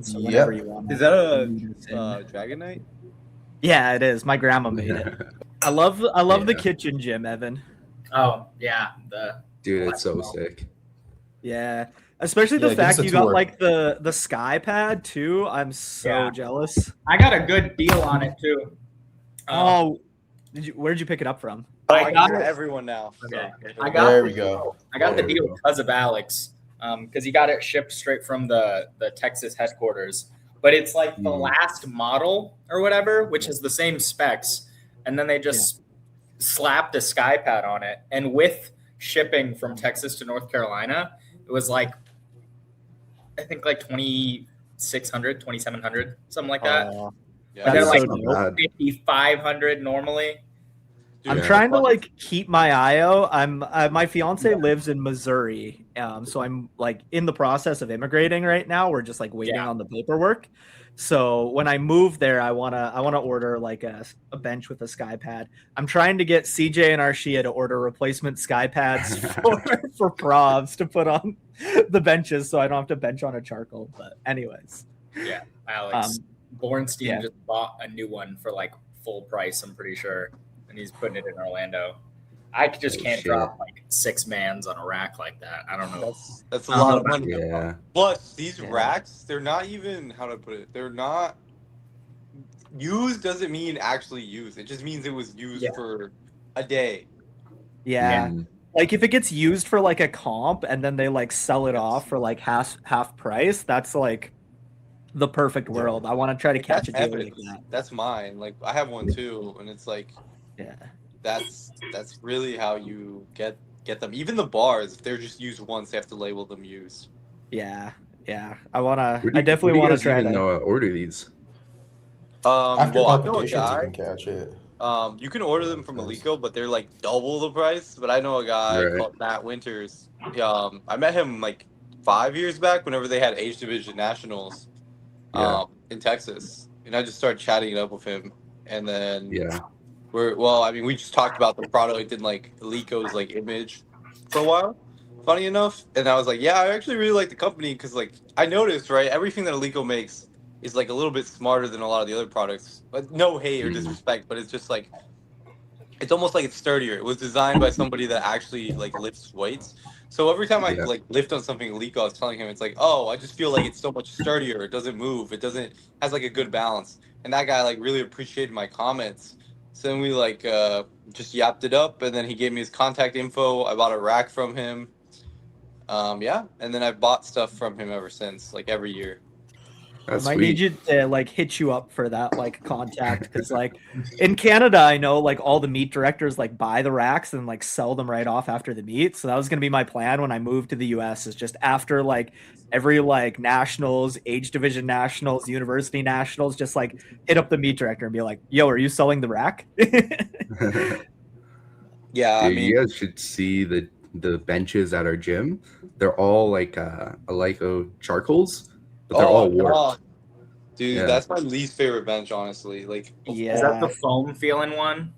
So whenever you want. Is that a Dragon Knight? Yeah, it is. My grandma made it. I love the kitchen gym, Evan. Oh yeah, dude, it's so sick. Yeah, especially the fact you got like the sky pad too. I'm so jealous. I got a good deal on it too. Where'd you pick it up from? I got it. Everyone now. Okay. So. There we go. I got the deal because of Alex, because he got it shipped straight from the Texas headquarters. But it's like the last model or whatever, which is the same specs, and then they just slapped a sky pad on it. And with shipping from Texas to North Carolina, it was like, I think like 2,600, 2,700, something like that. Yeah, they're like 5,500 normally. Dude, I'm trying to like keep my eye out. My fiance lives in Missouri, so I'm like in the process of immigrating right now. We're just like waiting on the paperwork. So when I move there, I wanna order like a bench with a sky pad. I'm trying to get CJ and Arshia to order replacement sky pads for provs to put on the benches, so I don't have to bench on a charcoal. But anyways, yeah, Alex Bornstein just bought a new one for like full price. I'm pretty sure. And he's putting it in Orlando. I just can't drop like 6 mans on a rack like that. I don't know. That's a lot of money. Yeah. Plus, these racks, they're not even, how to put it, they're not, used doesn't mean actually used. It just means it was used for a day. Yeah. Like if it gets used for like a comp and then they like sell it off for like half price, that's like the perfect world. I want to try to catch a deal like that. That's mine. Like I have one too, and it's like, that's really how you get them. Even the bars, if they're just used once, they have to label them used. Yeah. I definitely want to try to order these. After competitions, you can catch it. You can order them from Alico, but they're like double the price. But I know a guy called Matt Winters. I met him like 5 years back whenever they had Age Division Nationals in Texas, and I just started chatting it up with him, and then we just talked about the product and like Alico's like image for a while. Funny enough, and I was like, yeah, I actually really like the company because like I noticed everything that Alico makes is like a little bit smarter than a lot of the other products. But no hate or disrespect, but it's just like it's almost like it's sturdier. It was designed by somebody that actually like lifts weights. So every time I like lift on something Alico, I was telling him it's like, oh, I just feel like it's so much sturdier. It doesn't move. It has like a good balance. And that guy like really appreciated my comments. So then we like just yapped it up, and then he gave me his contact info. I bought a rack from him. And then I've bought stuff from him ever since, like every year. I might need you to like hit you up for that like contact, because like in Canada I know like all the meet directors like buy the racks and like sell them right off after the meet. So that was gonna be my plan when I moved to the US, is just after like every like nationals, age division nationals, university nationals, just like hit up the meet director and be like, yo, are you selling the rack? Yeah, dude, you guys should see the benches at our gym. They're all like Alico charcoals, but they're all warped. Dude, that's my least favorite bench, honestly. Like, is that the foam feeling one?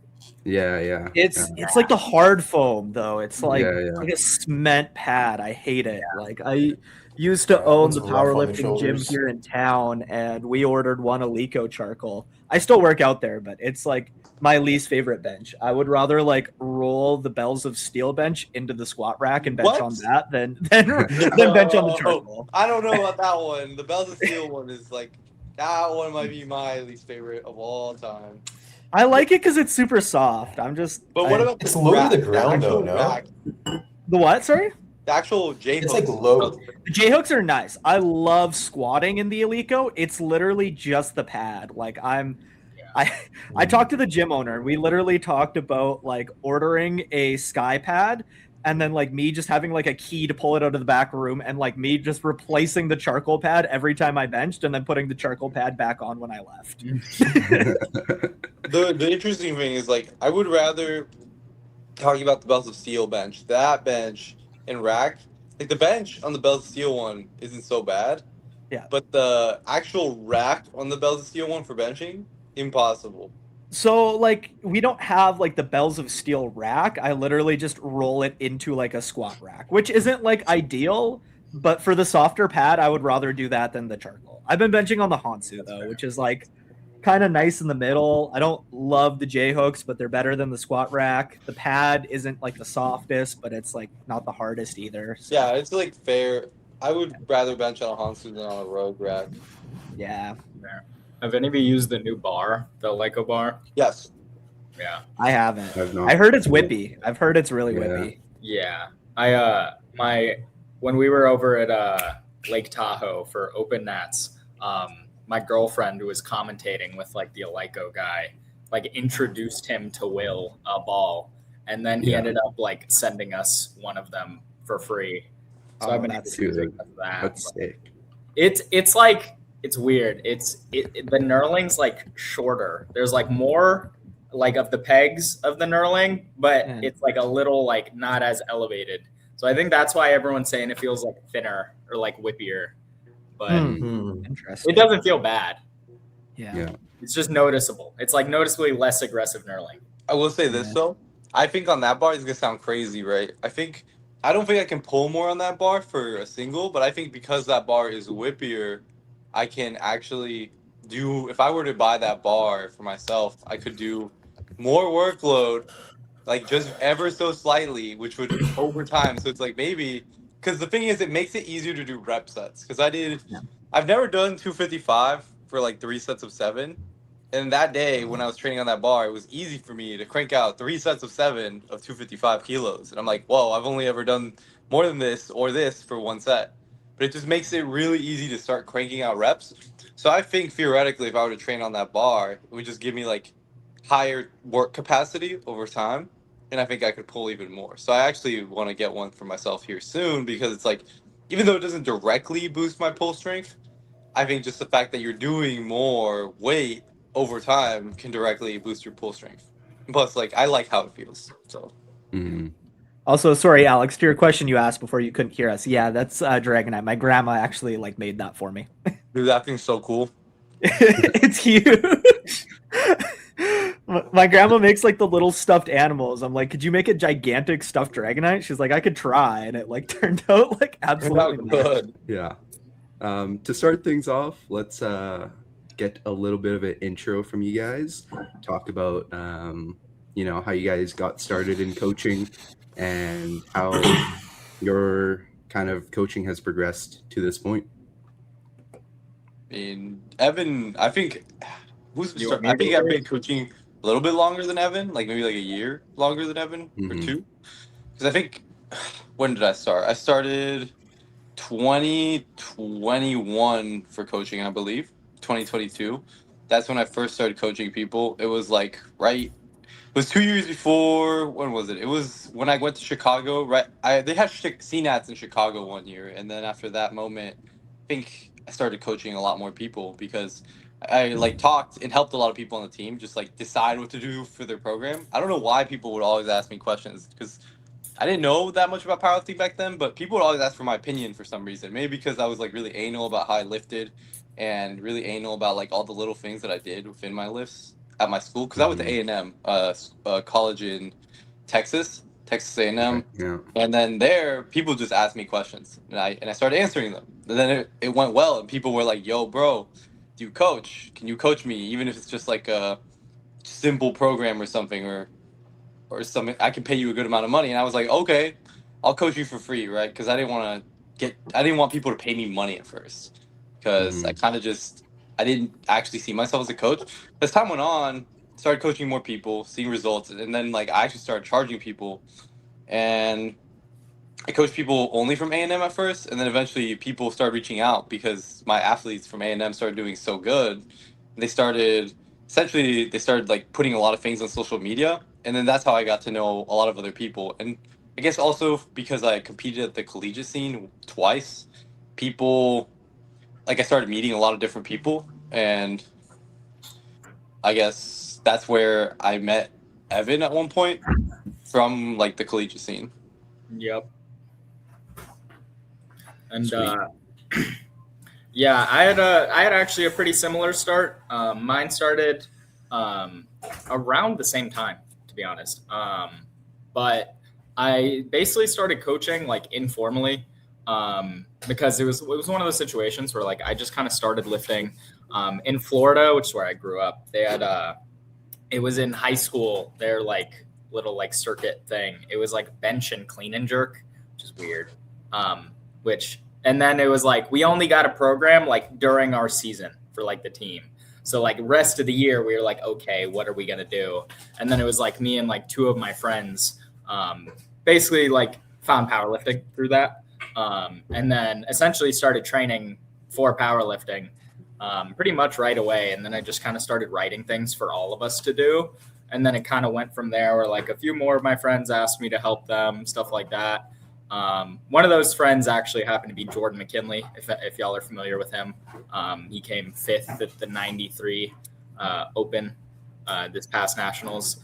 Yeah. It's like the hard foam though. It's like like a cement pad. I hate it. Like I used to own the powerlifting gym here in town, and we ordered one Alico charcoal. I still work out there, but it's like my least favorite bench. I would rather like roll the Bells of Steel bench into the squat rack and bench on that than bench on the charcoal. I don't know about that one. The Bells of Steel one is like, that one might be my least favorite of all time. I like it because it's super soft. But what about it's low to the ground though? No, the what? Sorry. The actual J hooks. It's like low. The J hooks are nice. I love squatting in the Alico. It's literally just the pad. Like I talked to the gym owner. We literally talked about like ordering a sky pad, and then like me just having like a key to pull it out of the back room, and like me just replacing the charcoal pad every time I benched, and then putting the charcoal pad back on when I left. The interesting thing is like I would rather talking about the Bells of Steel bench, that bench and rack. Like the bench on the Bells of Steel one isn't so bad. Yeah. But the actual rack on the Bells of Steel one for benching, impossible. So like we don't have like the Bells of Steel rack. I literally just roll it into like a squat rack, which isn't like ideal, but for the softer pad, I would rather do that than the charcoal. I've been benching on the Hansu though, which is like kind of nice in the middle. I don't love the J hooks, but they're better than the squat rack. The pad isn't like the softest, but it's like not the hardest either. So. Yeah, it's like fair. I would rather bench on a Hansu than on a Rogue rack. Yeah. Have any of you used the new bar, the Leica bar? Yes. Yeah. I haven't. I heard it's whippy. I've heard it's really whippy. Yeah. When we were over at Lake Tahoe for Open Nats, my girlfriend who was commentating with like the Leica guy, like introduced him to Will a ball, and then he ended up like sending us one of them for free. So I've been using that. That's sick. It's like it's weird. The knurling's like shorter. There's like more like of the pegs of the knurling, but it's like a little like not as elevated. So I think that's why everyone's saying it feels like thinner or like whippier. But interesting. It doesn't feel bad. Yeah. It's just noticeable. It's like noticeably less aggressive knurling. I will say this though. I think on that bar it's gonna sound crazy, right? I don't think I can pull more on that bar for a single, but I think because that bar is whippier, I can actually do. If I were to buy that bar for myself, I could do more workload, like just ever so slightly, which would over time. So it's like maybe. Because the thing is, it makes it easier to do rep sets. Because I've never done 255 for like 3 sets of 7. And that day when I was training on that bar, it was easy for me to crank out 3 sets of 7 of 255 kilos. And I'm like, whoa, I've only ever done more than this or this for 1 set. But it just makes it really easy to start cranking out reps. So I think theoretically, if I were to train on that bar, it would just give me like higher work capacity over time. And I think I could pull even more. So I actually want to get one for myself here soon because it's like, even though it doesn't directly boost my pull strength, I think just the fact that you're doing more weight over time can directly boost your pull strength. Plus, like, I like how it feels. So. Also, sorry, Alex, to your question you asked before you couldn't hear us. Yeah, that's Dragonite. My grandma actually like made that for me. Dude, that thing's so cool. It's huge. My grandma makes like the little stuffed animals. I'm like, could you make a gigantic stuffed Dragonite? She's like, I could try, and it like turned out like absolutely good. Yeah. To start things off, let's get a little bit of an intro from you guys. Talk about how you guys got started in coaching and how your kind of coaching has progressed to this point. I mean, Evan, I think I've been coaching a little bit longer than Evan, like maybe like a year longer than Evan or 2. Because I think, when did I start? I started 2021 for coaching, I believe. 2022. That's when I first started coaching people. It was like it was 2 years before. When was it? It was when I went to Chicago. Right, they had CNATs in Chicago one year, and then after that moment, I think I started coaching a lot more people because I like talked and helped a lot of people on the team just like decide what to do for their program. I don't know why people would always ask me questions because I didn't know that much about powerlifting back then, but people would always ask for my opinion for some reason. Maybe because I was like really anal about how I lifted and really anal about like all the little things that I did within my lifts at my school. Because I went to A&M, college in Texas A&M. Yeah. And then there, people just asked me questions, and I started answering them. And then it went well, and people were like, "Yo, bro, do you coach? Can you coach me, even if it's just like a simple program or something, or something? I can pay you a good amount of money." And I was like, "Okay, I'll coach you for free, right?" Because I didn't want people to pay me money at first, because I didn't actually see myself as a coach. As time went on, started coaching more people, seeing results, and then like I actually started charging people, and I coached people only from A&M at first, and then eventually people started reaching out because my athletes from A&M started doing so good. They started like putting a lot of things on social media, and then that's how I got to know a lot of other people. And I guess also because I competed at the collegiate scene twice, I started meeting a lot of different people, and I guess that's where I met Evan at one point from like the collegiate scene. Yep. And yeah, I had actually a pretty similar start. Mine started around the same time, to be honest. But I basically started coaching like informally because it was one of those situations where like I just kind of started lifting in Florida, which is where I grew up. They had it was in high school, their like little like circuit thing. It was like bench and clean and jerk, which is weird. And then it was like we only got a program like during our season for like the team. So like rest of the year we were like, okay, what are we gonna do? And then it was like me and like two of my friends basically like found powerlifting through that. And then essentially started training for powerlifting pretty much right away. And then I just kind of started writing things for all of us to do. And then it kind of went from there where like a few more of my friends asked me to help them, stuff like that. One of those friends actually happened to be Jordan McKinley, if y'all are familiar with him. He came 5th at the 93 Open this past Nationals.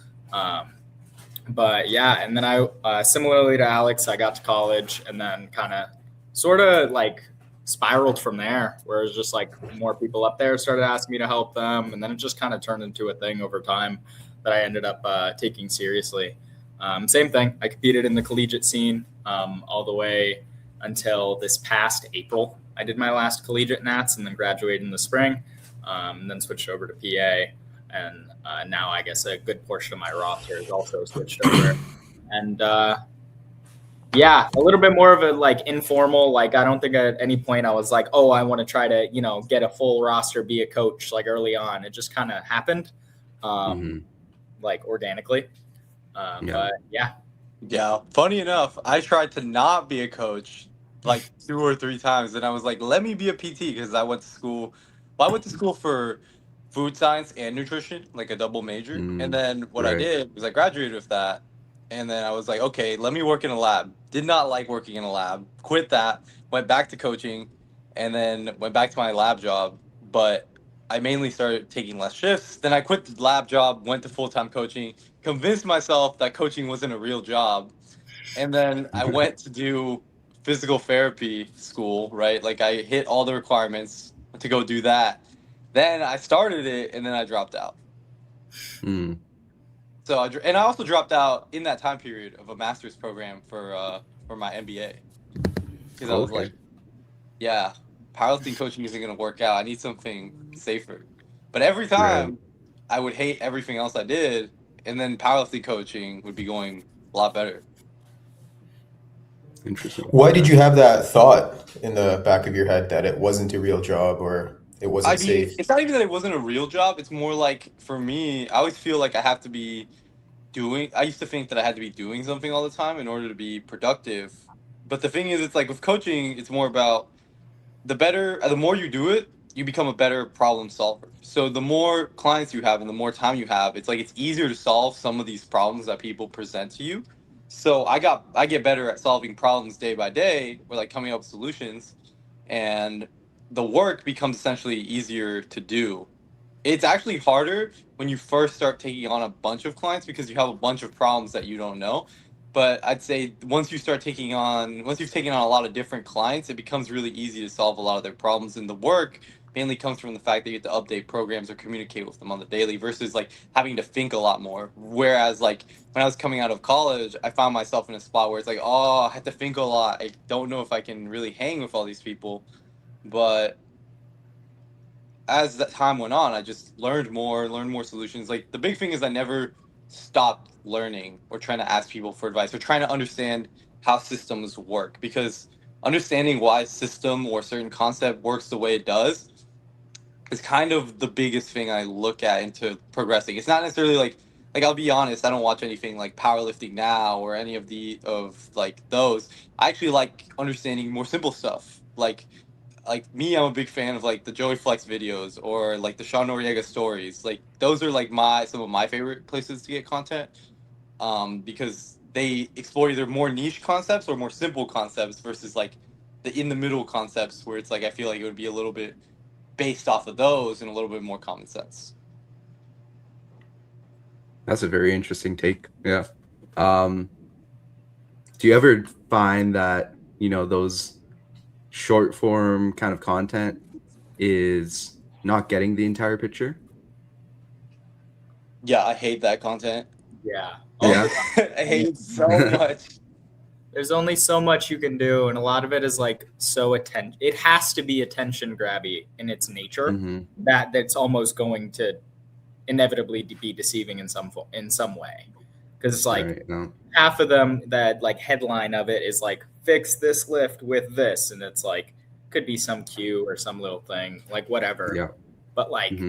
But yeah, and then I, similarly to Alex, I got to college and then kind of sort of like spiraled from there, where it was just like more people up there started asking me to help them. And then it just kind of turned into a thing over time that I ended up taking seriously. Same thing. I competed in the collegiate scene all the way until this past April. I did my last collegiate nats and then graduated in the spring, and then switched over to PA. And now I guess a good portion of my roster is also switched over. And yeah, a little bit more of a like informal, like I don't think at any point I was like, oh, I want to try to, you know, get a full roster, be a coach like early on. It just kind of happened like organically. But yeah. Yeah. Funny enough, I tried to not be a coach like 2 or 3 times. And I was like, let me be a PT because I went to school. Well, I went to school for food science and nutrition, like a double major. And then what I did was I graduated with that. And then I was like, okay, let me work in a lab. Did not like working in a lab. Quit that. Went back to coaching and then went back to my lab job. But I mainly started taking less shifts. Then I quit the lab job, went to full-time coaching, convinced myself that coaching wasn't a real job. And then I went to do physical therapy school, right? Like I hit all the requirements to go do that. Then I started it and then I dropped out. So I also dropped out in that time period of a master's program for my MBA. Because I was like, yeah, powerlifting coaching isn't going to work out. I need something safer. But every time I would hate everything else I did, and then powerlifting coaching would be going a lot better. Interesting. Why did you have that thought in the back of your head that it wasn't a real job or it wasn't safe? It's not even that it wasn't a real job. It's more like, for me, I always feel like I have to be I used to think that I had to be doing something all the time in order to be productive. But the thing is, it's like with coaching, it's more about the more you do it, you become a better problem solver. So the more clients you have and the more time you have, it's like it's easier to solve some of these problems that people present to you. So I get better at solving problems day by day, or like coming up with solutions, and the work becomes essentially easier to do. It's actually harder when you first start taking on a bunch of clients because you have a bunch of problems that you don't know. But I'd say once you've taken on a lot of different clients, it becomes really easy to solve a lot of their problems. And the work mainly comes from the fact that you have to update programs or communicate with them on the daily versus like having to think a lot more. Whereas like when I was coming out of college, I found myself in a spot where it's like, oh, I have to think a lot. I don't know if I can really hang with all these people. But as that time went on, I just learned more solutions. Like the big thing is I never stopped learning or trying to ask people for advice or trying to understand how systems work, because understanding why a system or a certain concept works the way it does is kind of the biggest thing I look at into progressing. It's not necessarily like I'll be honest, I don't watch anything like powerlifting now or any of those. I actually like understanding more simple stuff. Like me, I'm a big fan of like the Joey Flex videos or like the Sean Noriega stories. Like those are like some of my favorite places to get content, because they explore either more niche concepts or more simple concepts versus like the in the middle concepts where it's like I feel like it would be a little bit based off of those and a little bit more common sense. That's a very interesting take. Yeah. Do you ever find that, you know, those short form kind of content is not getting the entire picture? Yeah, I hate that content. Yeah. I hate it so much. There's only so much you can do, and a lot of it is like it has to be attention grabby in its nature, that's almost going to inevitably be deceiving in some way, because it's like half of them, that like headline of it is like, fix this lift with this, and it's like, could be some cue or some little thing, like whatever, but like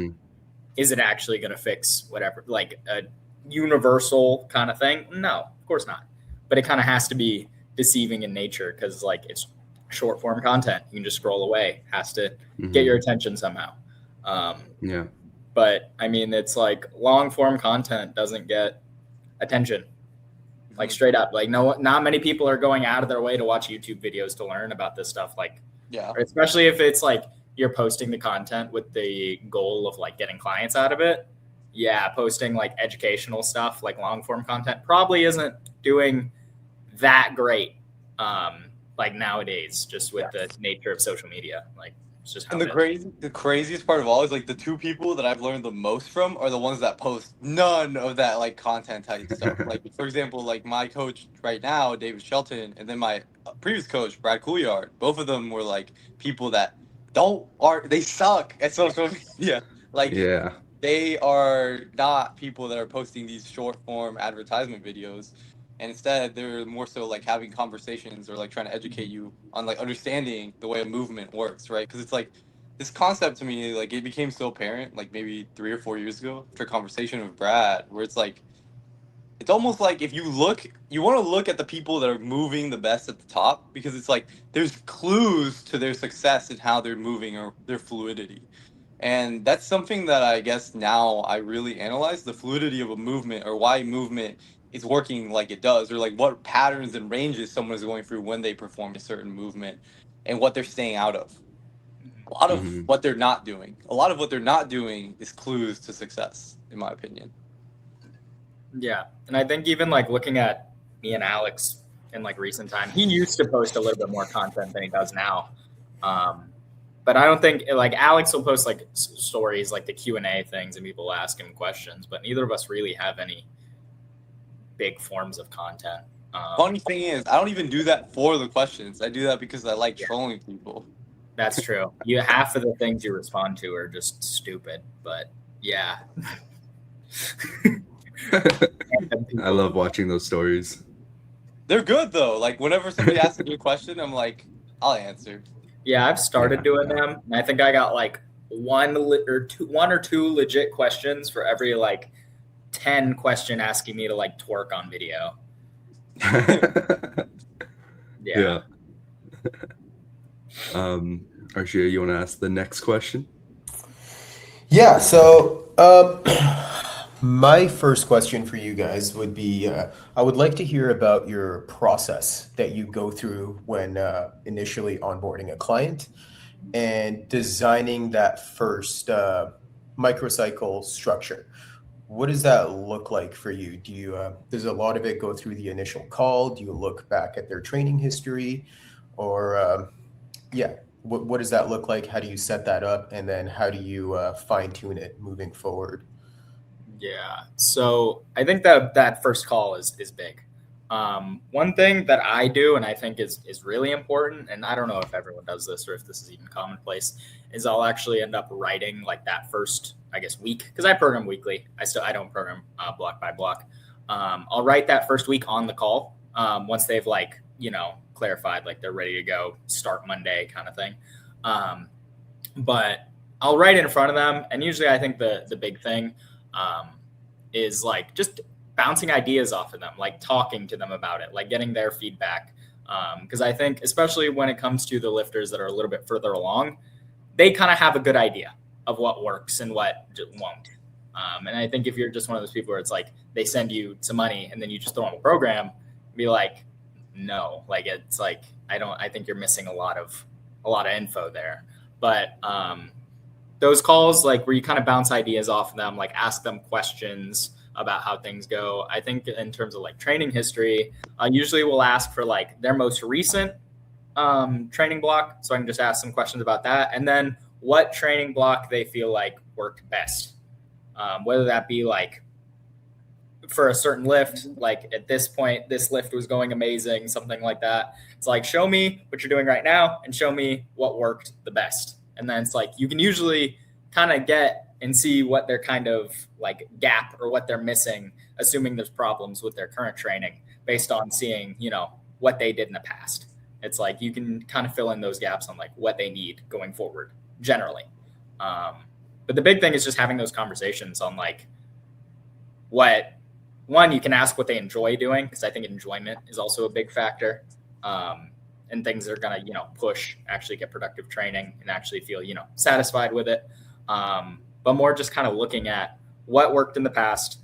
is it actually going to fix whatever, like a universal kind of thing? No, of course not. But it kind of has to be deceiving in nature, because like it's short form content. You can just scroll away. Has to get your attention somehow. But I mean, it's like long form content doesn't get attention. Like straight up, like not many people are going out of their way to watch YouTube videos to learn about this stuff. Like, especially if it's like you're posting the content with the goal of like getting clients out of it. Yeah, posting like educational stuff, like long form content, probably isn't doing that great, like nowadays, just with the nature of social media. Like, it's just how the craziest part of all is like the two people that I've learned the most from are the ones that post none of that like content type stuff. Like, for example, like my coach right now, David Shelton, and then my previous coach, Brad Couillard. Both of them were like people that they suck at social media. Like, they are not people that are posting these short form advertisement videos. And instead, they're more so like having conversations or like trying to educate you on like understanding the way a movement works, right? Because it's like this concept to me, like it became so apparent like maybe 3 or 4 years ago after a conversation with Brad, where it's like, it's almost like if you want to look at the people that are moving the best at the top, because it's like there's clues to their success in how they're moving or their fluidity. And that's something that I guess now I really analyze, the fluidity of a movement, or why movement is working like it does, or like what patterns and ranges someone is going through when they perform a certain movement, and what they're staying out of. A lot of what they're not doing. A lot of what they're not doing is clues to success, in my opinion. Yeah. And I think even like looking at me and Alex in like recent time, he used to post a little bit more content than he does now. But I don't think like Alex will post like stories, like the Q&A things, and people ask him questions, but neither of us really have any big forms of content. Funny thing is, I don't even do that for the questions. I do that because I like trolling people. That's true. Half of the things you respond to are just stupid, but yeah. I love watching those stories. They're good though. Like whenever somebody asks me a question, I'm like, I'll answer. Yeah, I've started doing them, and I think I got like one or two legit questions for every like 10 question asking me to like twerk on video. Yeah. Arshia, you want to ask the next question? Yeah. So my first question for you guys would be, I would like to hear about your process that you go through when initially onboarding a client and designing that first microcycle structure. What does that look like for you? Do you does a lot of it go through the initial call? Do you look back at their training history, or what does that look like? How do you set that up, and then how do you fine tune it moving forward? Yeah, so I think that first call is big. One thing that I do, and I think is really important, and I don't know if everyone does this or if this is even commonplace, is I'll actually end up writing like that first, I guess, week, because I program weekly. I don't program block by block. I'll write that first week on the call once they've like, clarified, like they're ready to go, start Monday kind of thing. But I'll write it in front of them, and usually I think the big thing is like just bouncing ideas off of them, like talking to them about it, like getting their feedback. Because I think, especially when it comes to the lifters that are a little bit further along, they kind of have a good idea of what works and what won't. And I think if you're just one of those people where it's like they send you some money and then you just throw them a program, be like, no, like it's like I think you're missing a lot of info there. But those calls, like where you kind of bounce ideas off of them, like ask them questions about how things go. I think in terms of like training history, usually we'll ask for like their most recent training block. So I can just ask some questions about that. And then what training block they feel like worked best. Whether that be like for a certain lift, like at this point, this lift was going amazing, something like that. It's like, show me what you're doing right now and show me what worked the best. And then it's like, you can usually kind of get and see what their kind of like gap or what they're missing, assuming there's problems with their current training based on seeing, you know, what they did in the past. It's like, you can kind of fill in those gaps on like what they need going forward generally. But the big thing is just having those conversations on like one, you can ask what they enjoy doing, because I think enjoyment is also a big factor. And things that are going to, you know, push, actually get productive training and actually feel, you know, satisfied with it. But more just kind of looking at what worked in the past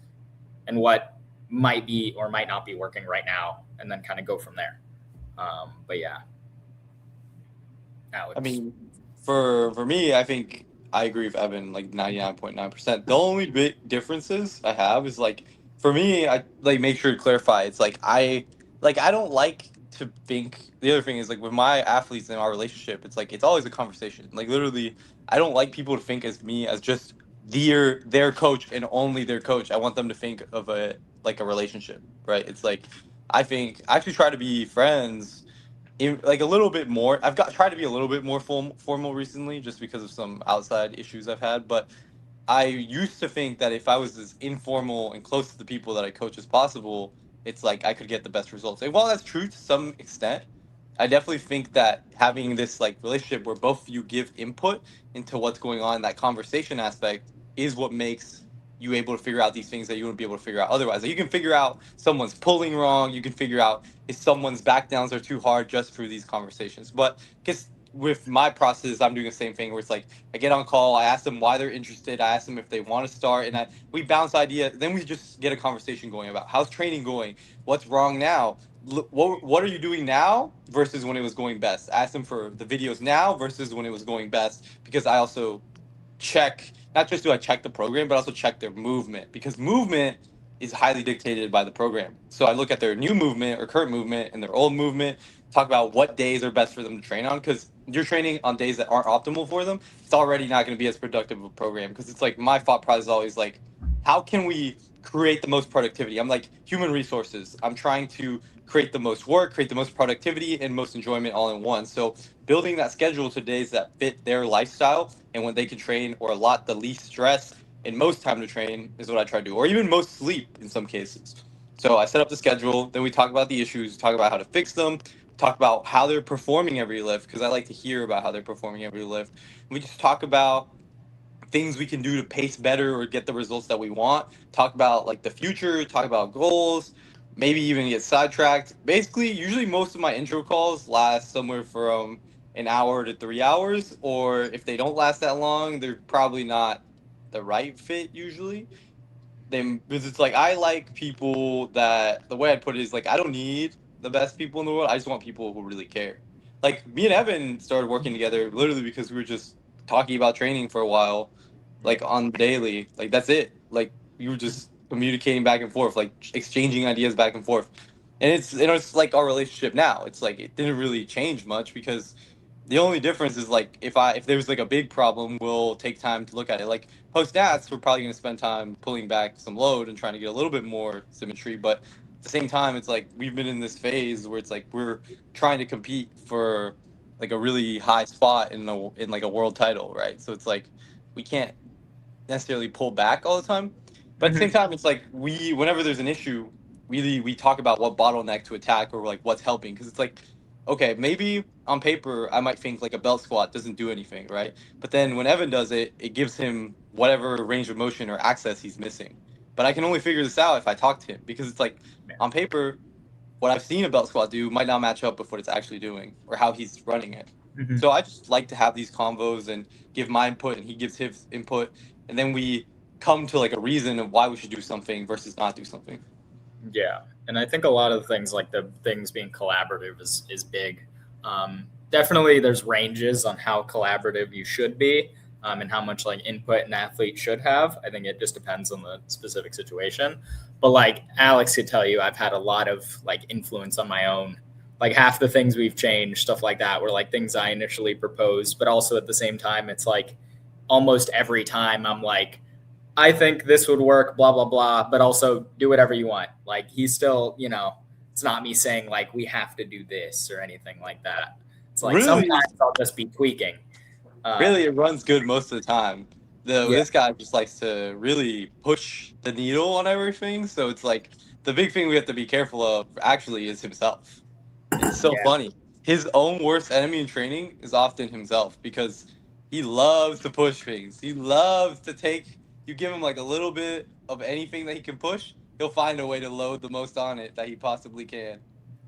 and what might be or might not be working right now, and then kind of go from there. But yeah. Alex. I mean, for me, I think I agree with Evan, like 99.9%. The only big differences I have is like, for me, I like make sure to clarify. It's like I don't like to think. The other thing is like with my athletes in our relationship, it's like it's always a conversation. Like literally, I don't like people to think as me as just their coach and only their coach. I want them to think of a relationship, right? It's like I actually try to be friends. Like a little bit more. Tried to be a little bit more formal recently, just because of some outside issues I've had. But I used to think that if I was as informal and close to the people that I coach as possible, it's like I could get the best results. And while that's true to some extent, I definitely think that having this like relationship where both of you give input into what's going on, that conversation aspect, is what makes you able to figure out these things that you wouldn't be able to figure out otherwise. Like you can figure out someone's pulling wrong. You can figure out if someone's back downs are too hard just through these conversations. But because with my process, I'm doing the same thing where it's like I get on call, I ask them why they're interested, I ask them if they want to start, and we bounce ideas. Then we just get a conversation going about how's training going, what's wrong now, what are you doing now versus when it was going best. I ask them for the videos now versus when it was going best, because I also check, not just do I check the program, but also check their movement, because movement is highly dictated by the program. So I look at their new movement or current movement and their old movement, talk about what days are best for them to train on, because you're training on days that aren't optimal for them, it's already not going to be as productive of a program. Because it's like my thought process is always like, how can we create the most productivity? I'm like human resources. I'm trying to create the most work, create the most productivity and most enjoyment all in one. So building that schedule to days that fit their lifestyle and when they can train or allot the least stress and most time to train is what I try to do, or even most sleep in some cases. So I set up the schedule, then we talk about the issues, talk about how to fix them, talk about how they're performing every lift, because I like to hear about how they're performing every lift. We just talk about things we can do to pace better or get the results that we want, talk about like the future, talk about goals, maybe even get sidetracked. Basically, usually most of my intro calls last somewhere from an hour to 3 hours, or if they don't last that long, they're probably not the right fit usually. Because it's like I like people that, the way I put it is like I don't need the best people in the world. I just want people who really care. Like me and Evan started working together literally because we were just talking about training for a while, like on daily. Like that's it. Like we were just communicating back and forth, like exchanging ideas back and forth. And it's like our relationship now. It's like it didn't really change much, because the only difference is like if there's like a big problem, we'll take time to look at it. Like post stats, we're probably going to spend time pulling back some load and trying to get a little bit more symmetry. But at the same time, it's like we've been in this phase where it's like we're trying to compete for like a really high spot in like a world title, right? So it's like we can't necessarily pull back all the time. But at the same time, it's like whenever there's an issue, we talk about what bottleneck to attack or like what's helping, because it's like, okay, maybe on paper I might think like a belt squat doesn't do anything, right? But then when Evan does it, it gives him whatever range of motion or access he's missing. But I can only figure this out if I talk to him, because it's like on paper, what I've seen a belt squat do might not match up with what it's actually doing or how he's running it. Mm-hmm. So I just like to have these convos and give my input and he gives his input, and then we come to like a reason of why we should do something versus not do something. Yeah. And I think a lot of things, like the things being collaborative is big. Definitely there's ranges on how collaborative you should be, and how much like input an athlete should have. I think it just depends on the specific situation. But like Alex could tell you, I've had a lot of like influence on my own. Like half the things we've changed, stuff like that, were like things I initially proposed. But also at the same time, it's like almost every time I'm like, I think this would work, blah, blah, blah, but also do whatever you want. Like he's still, it's not me saying like, we have to do this or anything like that. It's like Really? sometimes I'll just be tweaking. Really, it runs good most of the time. This guy just likes to really push the needle on everything. So it's like the big thing we have to be careful of actually is himself. It's so funny. His own worst enemy in training is often himself because he loves to push things. He loves to you give him like a little bit of anything that he can push, he'll find a way to load the most on it that he possibly can.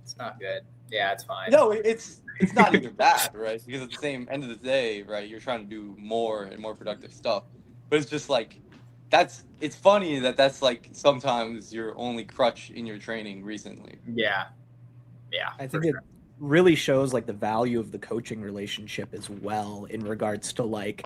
It's not good. Yeah, it's fine. No, it's not even bad, right? Because at the same end of the day, right, you're trying to do more and more productive stuff. But it's just like it's funny that's like sometimes your only crutch in your training recently. Yeah. I think it really shows like the value of the coaching relationship as well in regards to like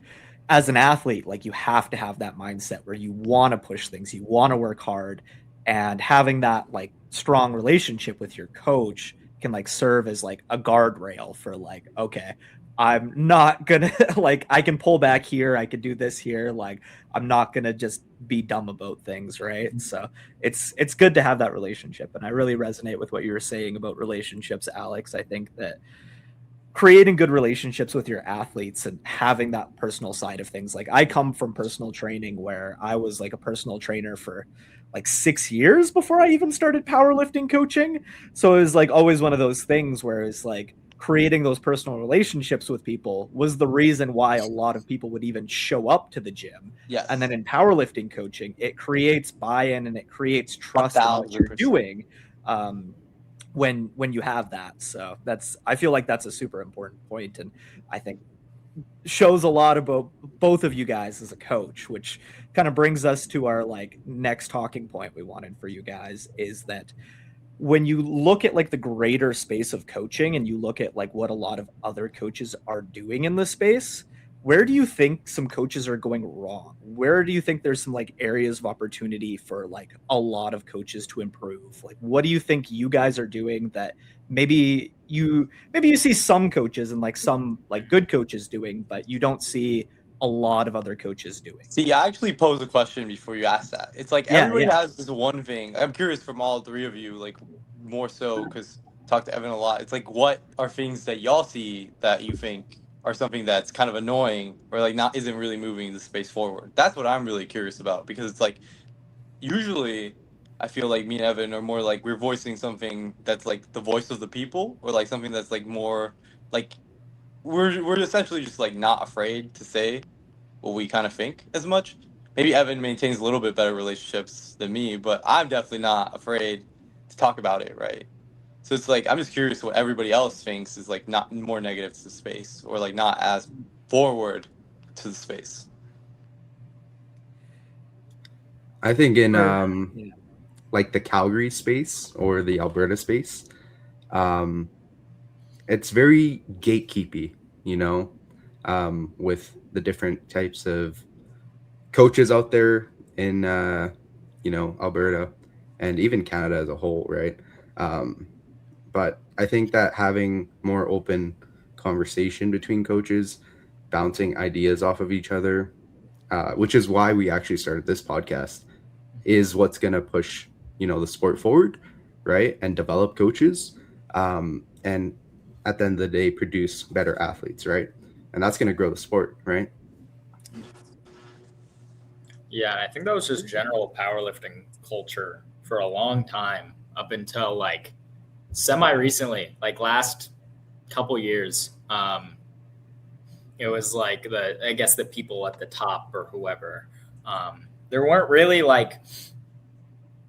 as an athlete, like you have to have that mindset where you want to push things, you want to work hard, and having that like strong relationship with your coach can like serve as like a guardrail for like, okay, I'm not gonna like I can pull back here, I could do this here, like I'm not gonna just be dumb about things, right? So it's good to have that relationship, and I really resonate with what you were saying about relationships, Alex. I think that creating good relationships with your athletes and having that personal side of things, like I come from personal training where I was like a personal trainer for like 6 years before I even started powerlifting coaching. So it was like always one of those things where it's like creating those personal relationships with people was the reason why a lot of people would even show up to the gym. Yes. And then in powerlifting coaching, it creates buy-in and it creates trust in what you're doing. When you have that. So I feel like that's a super important point, and I think shows a lot about both of you guys as a coach, which kind of brings us to our like next talking point we wanted for you guys is that when you look at like the greater space of coaching and you look at like what a lot of other coaches are doing in the space, where do you think some coaches are going wrong? Where do you think there's some like areas of opportunity for like a lot of coaches to improve? Like, what do you think you guys are doing that maybe you see some coaches and like some like good coaches doing, but you don't see a lot of other coaches doing? See, I actually posed a question before you asked that. It's like everybody has this one thing. I'm curious from all three of you, like more so because I talk to Evan a lot. It's like, what are things that y'all see that you think are something that's kind of annoying or like isn't really moving the space forward? That's what I'm really curious about, because it's like usually I feel like me and Evan are more like we're voicing something that's like the voice of the people, or like something that's like more like we're essentially just like not afraid to say what we kind of think as much. Maybe Evan maintains a little bit better relationships than me, but I'm definitely not afraid to talk about it, right? So it's like I'm just curious what everybody else thinks is like not more negative to the space, or like not as forward to the space. I think in like the Calgary space or the Alberta space, it's very gatekeepy, with the different types of coaches out there in Alberta and even Canada as a whole, right? But I think that having more open conversation between coaches, bouncing ideas off of each other, which is why we actually started this podcast, is what's going to push, the sport forward, right? And develop coaches. And at the end of the day, produce better athletes, right? And that's going to grow the sport, right? Yeah, I think that was just general powerlifting culture for a long time up until like semi-recently, like last couple years. It was like the people at the top or whoever, there weren't really like,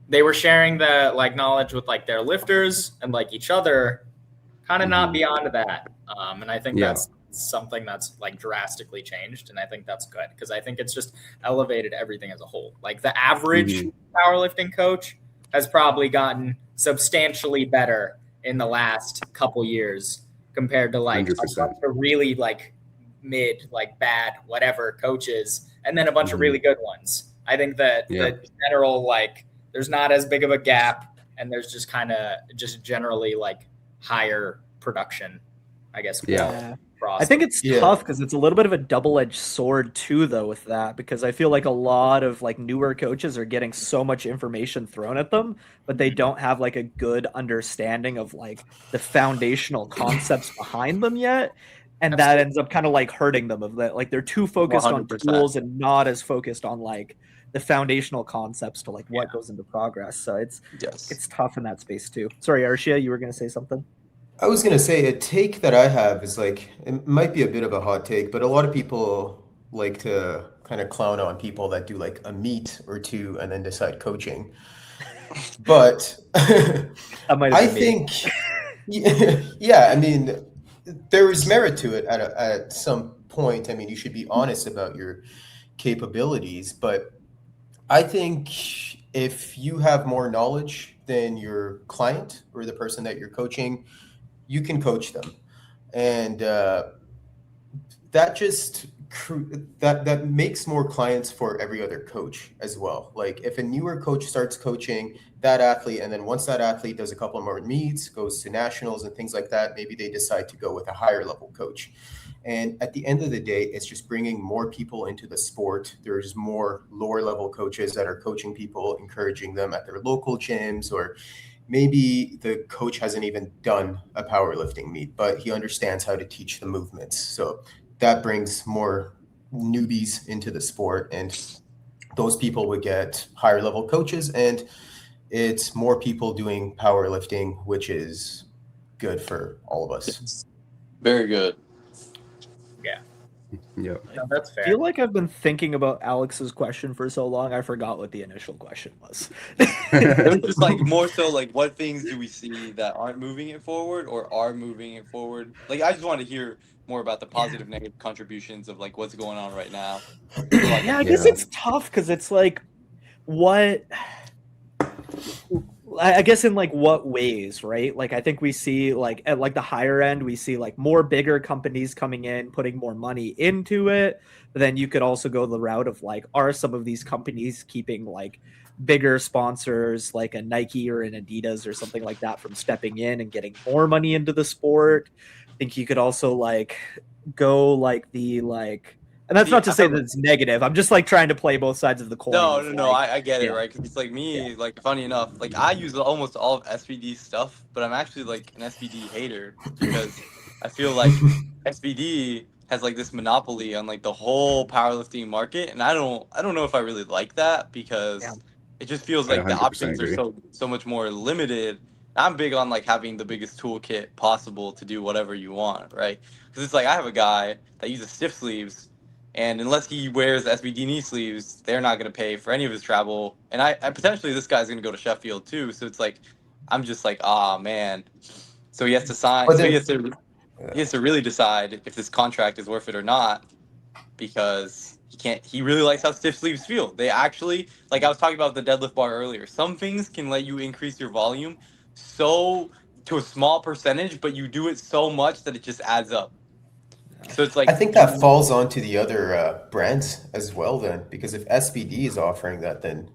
they were sharing the like knowledge with like their lifters and like each other, kind of not beyond that. And I think that's something that's like drastically changed. And I think that's good, because I think it's just elevated everything as a whole. Like the average powerlifting coach has probably gotten substantially better in the last couple years compared to like a bunch of really like mid, like bad, whatever coaches, and then a bunch of really good ones. I think that the general, like, there's not as big of a gap, and there's just kind of just generally like higher production, I guess. Yeah. across. I think it's tough because it's a little bit of a double-edged sword too, though, with that, because I feel like a lot of like newer coaches are getting so much information thrown at them, but they don't have like a good understanding of like the foundational concepts behind them yet. And that ends up kind of like hurting them of that. Like they're too focused 100%. on tools and not as focused on like the foundational concepts to like what goes into progress. So it's tough in that space too. Sorry, Arshia, you were going to say something? I was going to say a take that I have is like, it might be a bit of a hot take, but a lot of people like to kind of clown on people that do like a meet or two and then decide coaching. But I think, yeah, I mean, there is merit to it at some point. I mean, you should be honest about your capabilities, but I think if you have more knowledge than your client or the person that you're coaching, you can coach them, and that just that makes more clients for every other coach as well. Like if a newer coach starts coaching that athlete, and then once that athlete does a couple more meets, goes to nationals and things like that, maybe they decide to go with a higher level coach. And at the end of the day, it's just bringing more people into the sport. There's more lower level coaches that are coaching people, encouraging them at their local gyms, or maybe the coach hasn't even done a powerlifting meet, but he understands how to teach the movements. So that brings more newbies into the sport, and those people would get higher level coaches, and it's more people doing powerlifting, which is good for all of us. Very good. Yeah, no, that's fair. I feel like I've been thinking about Alex's question for so long, I forgot what the initial question was. It was just like more so like what things do we see that aren't moving it forward or are moving it forward? Like I just want to hear more about the positive, negative contributions of like what's going on right now. Yeah, I guess it's tough because it's like what. I guess in like what ways, right? Like I think we see like at like the higher end, we see like more bigger companies coming in, putting more money into it. But then you could also go the route of like, are some of these companies keeping like bigger sponsors like a Nike or an Adidas or something like that from stepping in and getting more money into the sport? I think you could also like go like the like, and that's not to say that it's negative. I'm just like trying to play both sides of the coin. No, I get it, right? Because it's like me, like funny enough, like I use almost all of SBD stuff, but I'm actually like an SBD hater because I feel like SBD has like this monopoly on like the whole powerlifting market, and I don't know if I really like that because it just feels like the options are so much more limited. I'm big on like having the biggest toolkit possible to do whatever you want, right? Because it's like I have a guy that uses stiff sleeves. And unless he wears SBD knee sleeves, they're not going to pay for any of his travel. And I potentially this guy's going to go to Sheffield too. So it's like, I'm just like, man. So he has to sign. So he has to really decide if this contract is worth it or not, because he really likes how stiff sleeves feel. They actually, like I was talking about the deadlift bar earlier. Some things can let you increase your volume so to a small percentage, but you do it so much that it just adds up. So it's like I think that falls onto the other brands as well then, because if SBD is offering that, then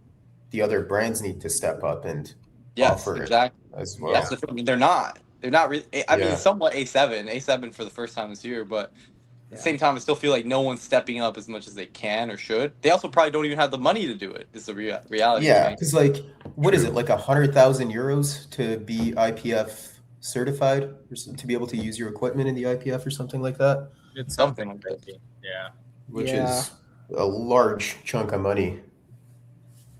the other brands need to step up and offer it as well. That's the thing. They're not really. I mean, somewhat A7 for the first time this year, but at the same time, I still feel like no one's stepping up as much as they can or should. They also probably don't even have the money to do it. Is the reality. Yeah, because like, what is it, like 100,000 euros to be IPF certified, or to be able to use your equipment in the IPF or something like that? It's something like that. Yeah. Which is a large chunk of money.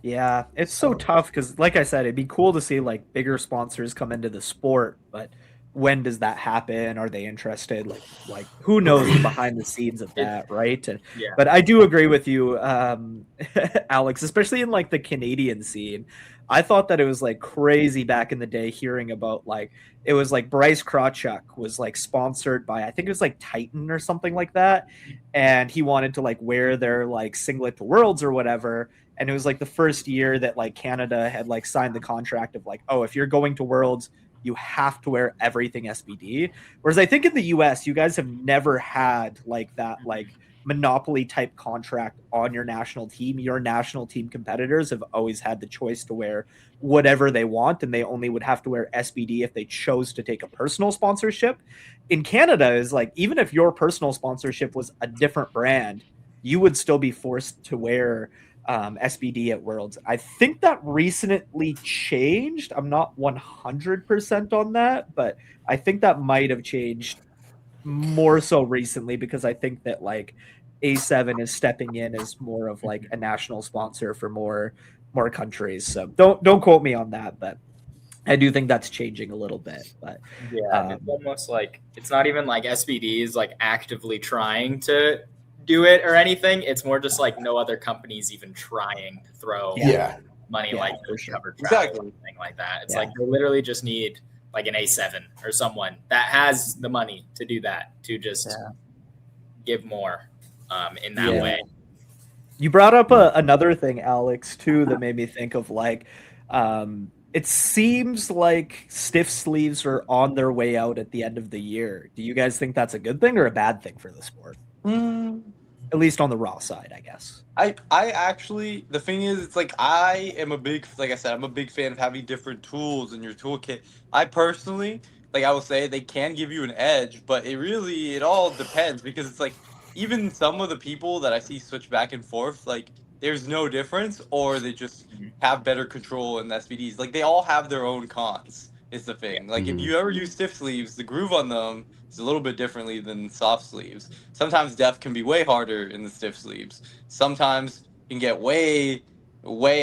Yeah, it's so tough because, like I said, it'd be cool to see like bigger sponsors come into the sport, but when does that happen? Are they interested? Like who knows behind the scenes of that, right? And, but I do agree with you, Alex, especially in like the Canadian scene. I thought that it was like crazy back in the day hearing about like it was like Bryce Krawchuk was like sponsored by, I think it was like Titan or something like that, and he wanted to like wear their like singlet to Worlds or whatever. And it was like the first year that like Canada had like signed the contract of like, oh, if you're going to Worlds, you have to wear everything SBD. Whereas I think in the US, you guys have never had like that like monopoly type contract on your national team, your national team competitors have always had the choice to wear whatever they want, and they only would have to wear SBD if they chose to take a personal sponsorship. In Canada, is like, even if your personal sponsorship was a different brand, you would still be forced to wear SBD at Worlds. I think that recently changed. I'm not 100% on that, but I think that might have changed more so recently, because I think that like A7 is stepping in as more of like a national sponsor for more countries. So don't quote me on that, but I do think that's changing a little bit. But yeah, it's almost like it's not even like SBD is like actively trying to do it or anything. It's more just like no other companies even trying to throw money like for sure. Covered travel or anything like that. It's like they literally just need like an A7 or someone that has the money to do that, to just give more in that way. You brought up another thing, Alex, too, that made me think of like, it seems like stiff sleeves are on their way out at the end of the year. Do you guys think that's a good thing or a bad thing for the sport? At least on the raw side, I guess. I actually, the thing is, it's like I am like I said, I'm a big fan of having different tools in your toolkit. I personally, like I will say, they can give you an edge, but it all depends, because it's like even some of the people that I see switch back and forth, like there's no difference, or they just have better control in the SVDs. Like they all have their own cons. Is the thing. Like if you ever use stiff sleeves, the groove on them is a little bit differently than soft sleeves. Sometimes depth can be way harder in the stiff sleeves. Sometimes you can get way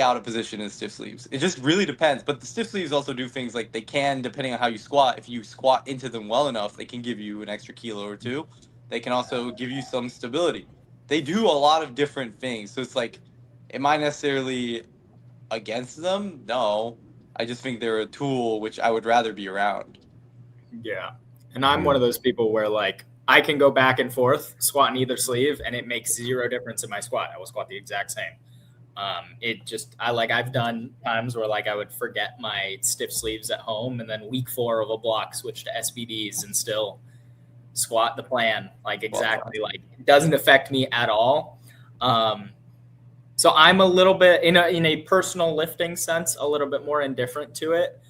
out of position in stiff sleeves. It just really depends. But the stiff sleeves also do things like they can, depending on how you squat, if you squat into them well enough, they can give you an extra kilo or two. They can also give you some stability. They do a lot of different things. So it's like, am I necessarily against them? No. I just think they're a tool which I would rather be around. Yeah. And I'm one of those people where like I can go back and forth, squat in either sleeve, and it makes zero difference in my squat. I will squat the exact same. I've done times where like I would forget my stiff sleeves at home, and then week 4 of a block switch to SBDs and still squat the plan. Like exactly, like it doesn't affect me at all. So I'm a little bit in a personal lifting sense, a little bit more indifferent to it.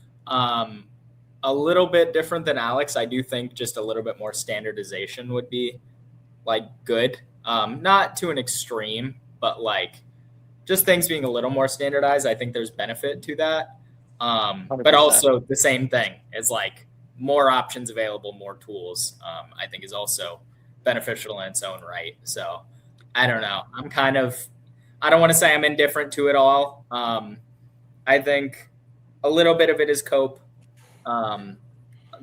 A little bit different than Alex. I do think just a little bit more standardization would be like good. Not to an extreme, but like just things being a little more standardized. I think there's benefit to that. But also the same thing is like more options available, more tools, I think is also beneficial in its own right. So I don't know. I don't want to say I'm indifferent to it all. I think a little bit of it is cope,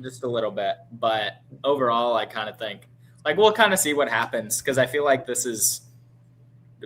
just a little bit. But overall, I kind of think like we'll kind of see what happens, because I feel like this has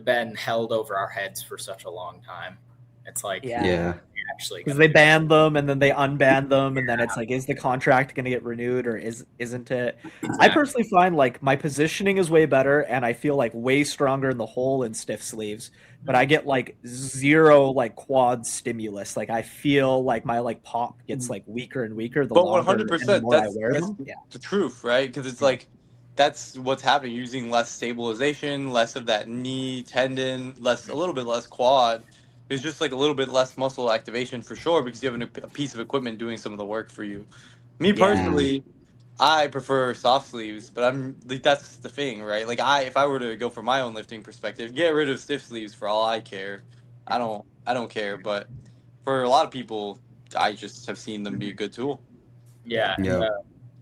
been held over our heads for such a long time. It's like actually, because they banned them and then they unbanned them, and then it's like, is the contract going to get renewed or isn't it? Exactly. I personally find like my positioning is way better, and I feel like way stronger in the hole in stiff sleeves, but I get like zero like quad stimulus. Like I feel like my like pop gets like weaker and weaker the longer 100%, and the more I wear them. The truth, right? Because it's like that's what's happening. Using less stabilization, less of that knee tendon, a little bit less quad. It's just like a little bit less muscle activation for sure, because you have a piece of equipment doing some of the work for you. Me personally, I prefer soft sleeves, but I'm like that's the thing, right? Like if I were to go for my own lifting perspective, get rid of stiff sleeves for all I care. I don't care, but for a lot of people, I just have seen them be a good tool. Yeah.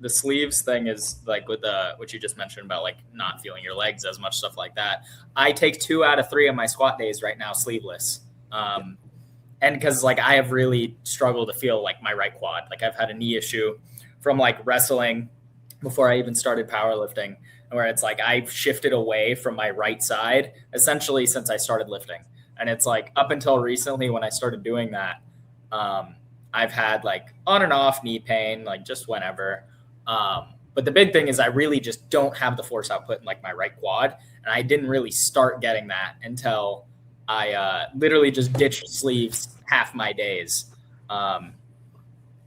The sleeves thing is like with what you just mentioned about like not feeling your legs as much, stuff like that. I take 2 out of 3 of my squat days right now sleeveless. And because like I have really struggled to feel like my right quad. Like I've had a knee issue from like wrestling before I even started powerlifting, where it's like I've shifted away from my right side essentially since I started lifting. And it's like up until recently when I started doing that, I've had like on and off knee pain, like just whenever. But the big thing is I really just don't have the force output in like my right quad. And I didn't really start getting that until I literally just ditched sleeves half my days.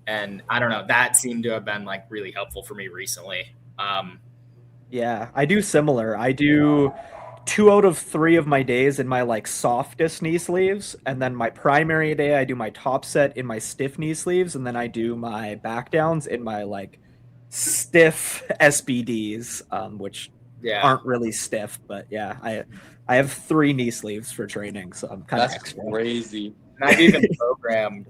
And I don't know, that seemed to have been like really helpful for me recently. Yeah, I do similar. I do 2 out of 3 of my days in my like softest knee sleeves, and then my primary day I do my top set in my stiff knee sleeves, and then I do my back downs in my like stiff SBDs, which aren't really stiff, but yeah, I have 3 knee sleeves for training, so I'm kind of extra. Crazy. And I've even programmed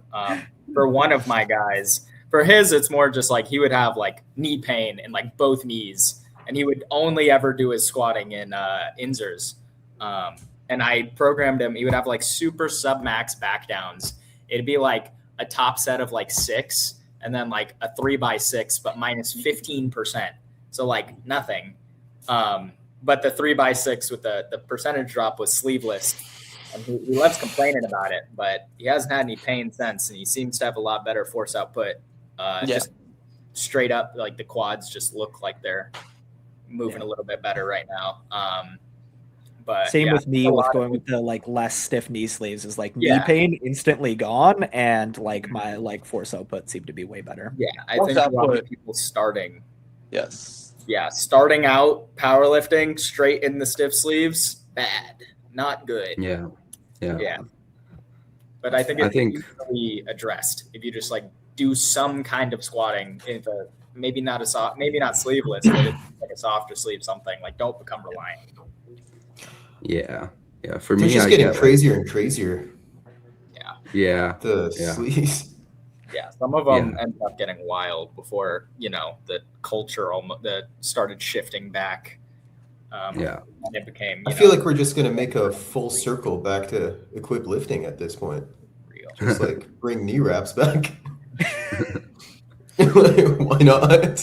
for one of my guys. For his, it's more just like he would have like knee pain in like both knees, and he would only ever do his squatting in insers. And I programmed him. He would have like super sub max back downs. It'd be like a top set of like 6, and then like a 3x6, but minus 15%. So like nothing. But the 3x6 with the percentage drop was sleeveless. And he loves complaining about it, but he hasn't had any pain since, and he seems to have a lot better force output. Just straight up, like the quads just look like they're moving a little bit better right now. But same with me with going with the like less stiff knee sleeves is like knee pain instantly gone, and like my like force output seemed to be way better. Yeah, I think a lot of people starting. Yes. Yeah, starting out powerlifting straight in the stiff sleeves, bad. Not good. Yeah. But I think it's easily addressed if you just like do some kind of squatting. Maybe not sleeveless, but it's like a softer sleeve, something. Like don't become reliant. Yeah. For They're me, just getting crazier and crazier. Yeah. The sleeves. Yeah, some of them end up getting wild before the culture that started shifting back. And it became. I feel like we're just going to make a full circle back to equip lifting at this point. Real. Just like bring knee wraps back. Why not?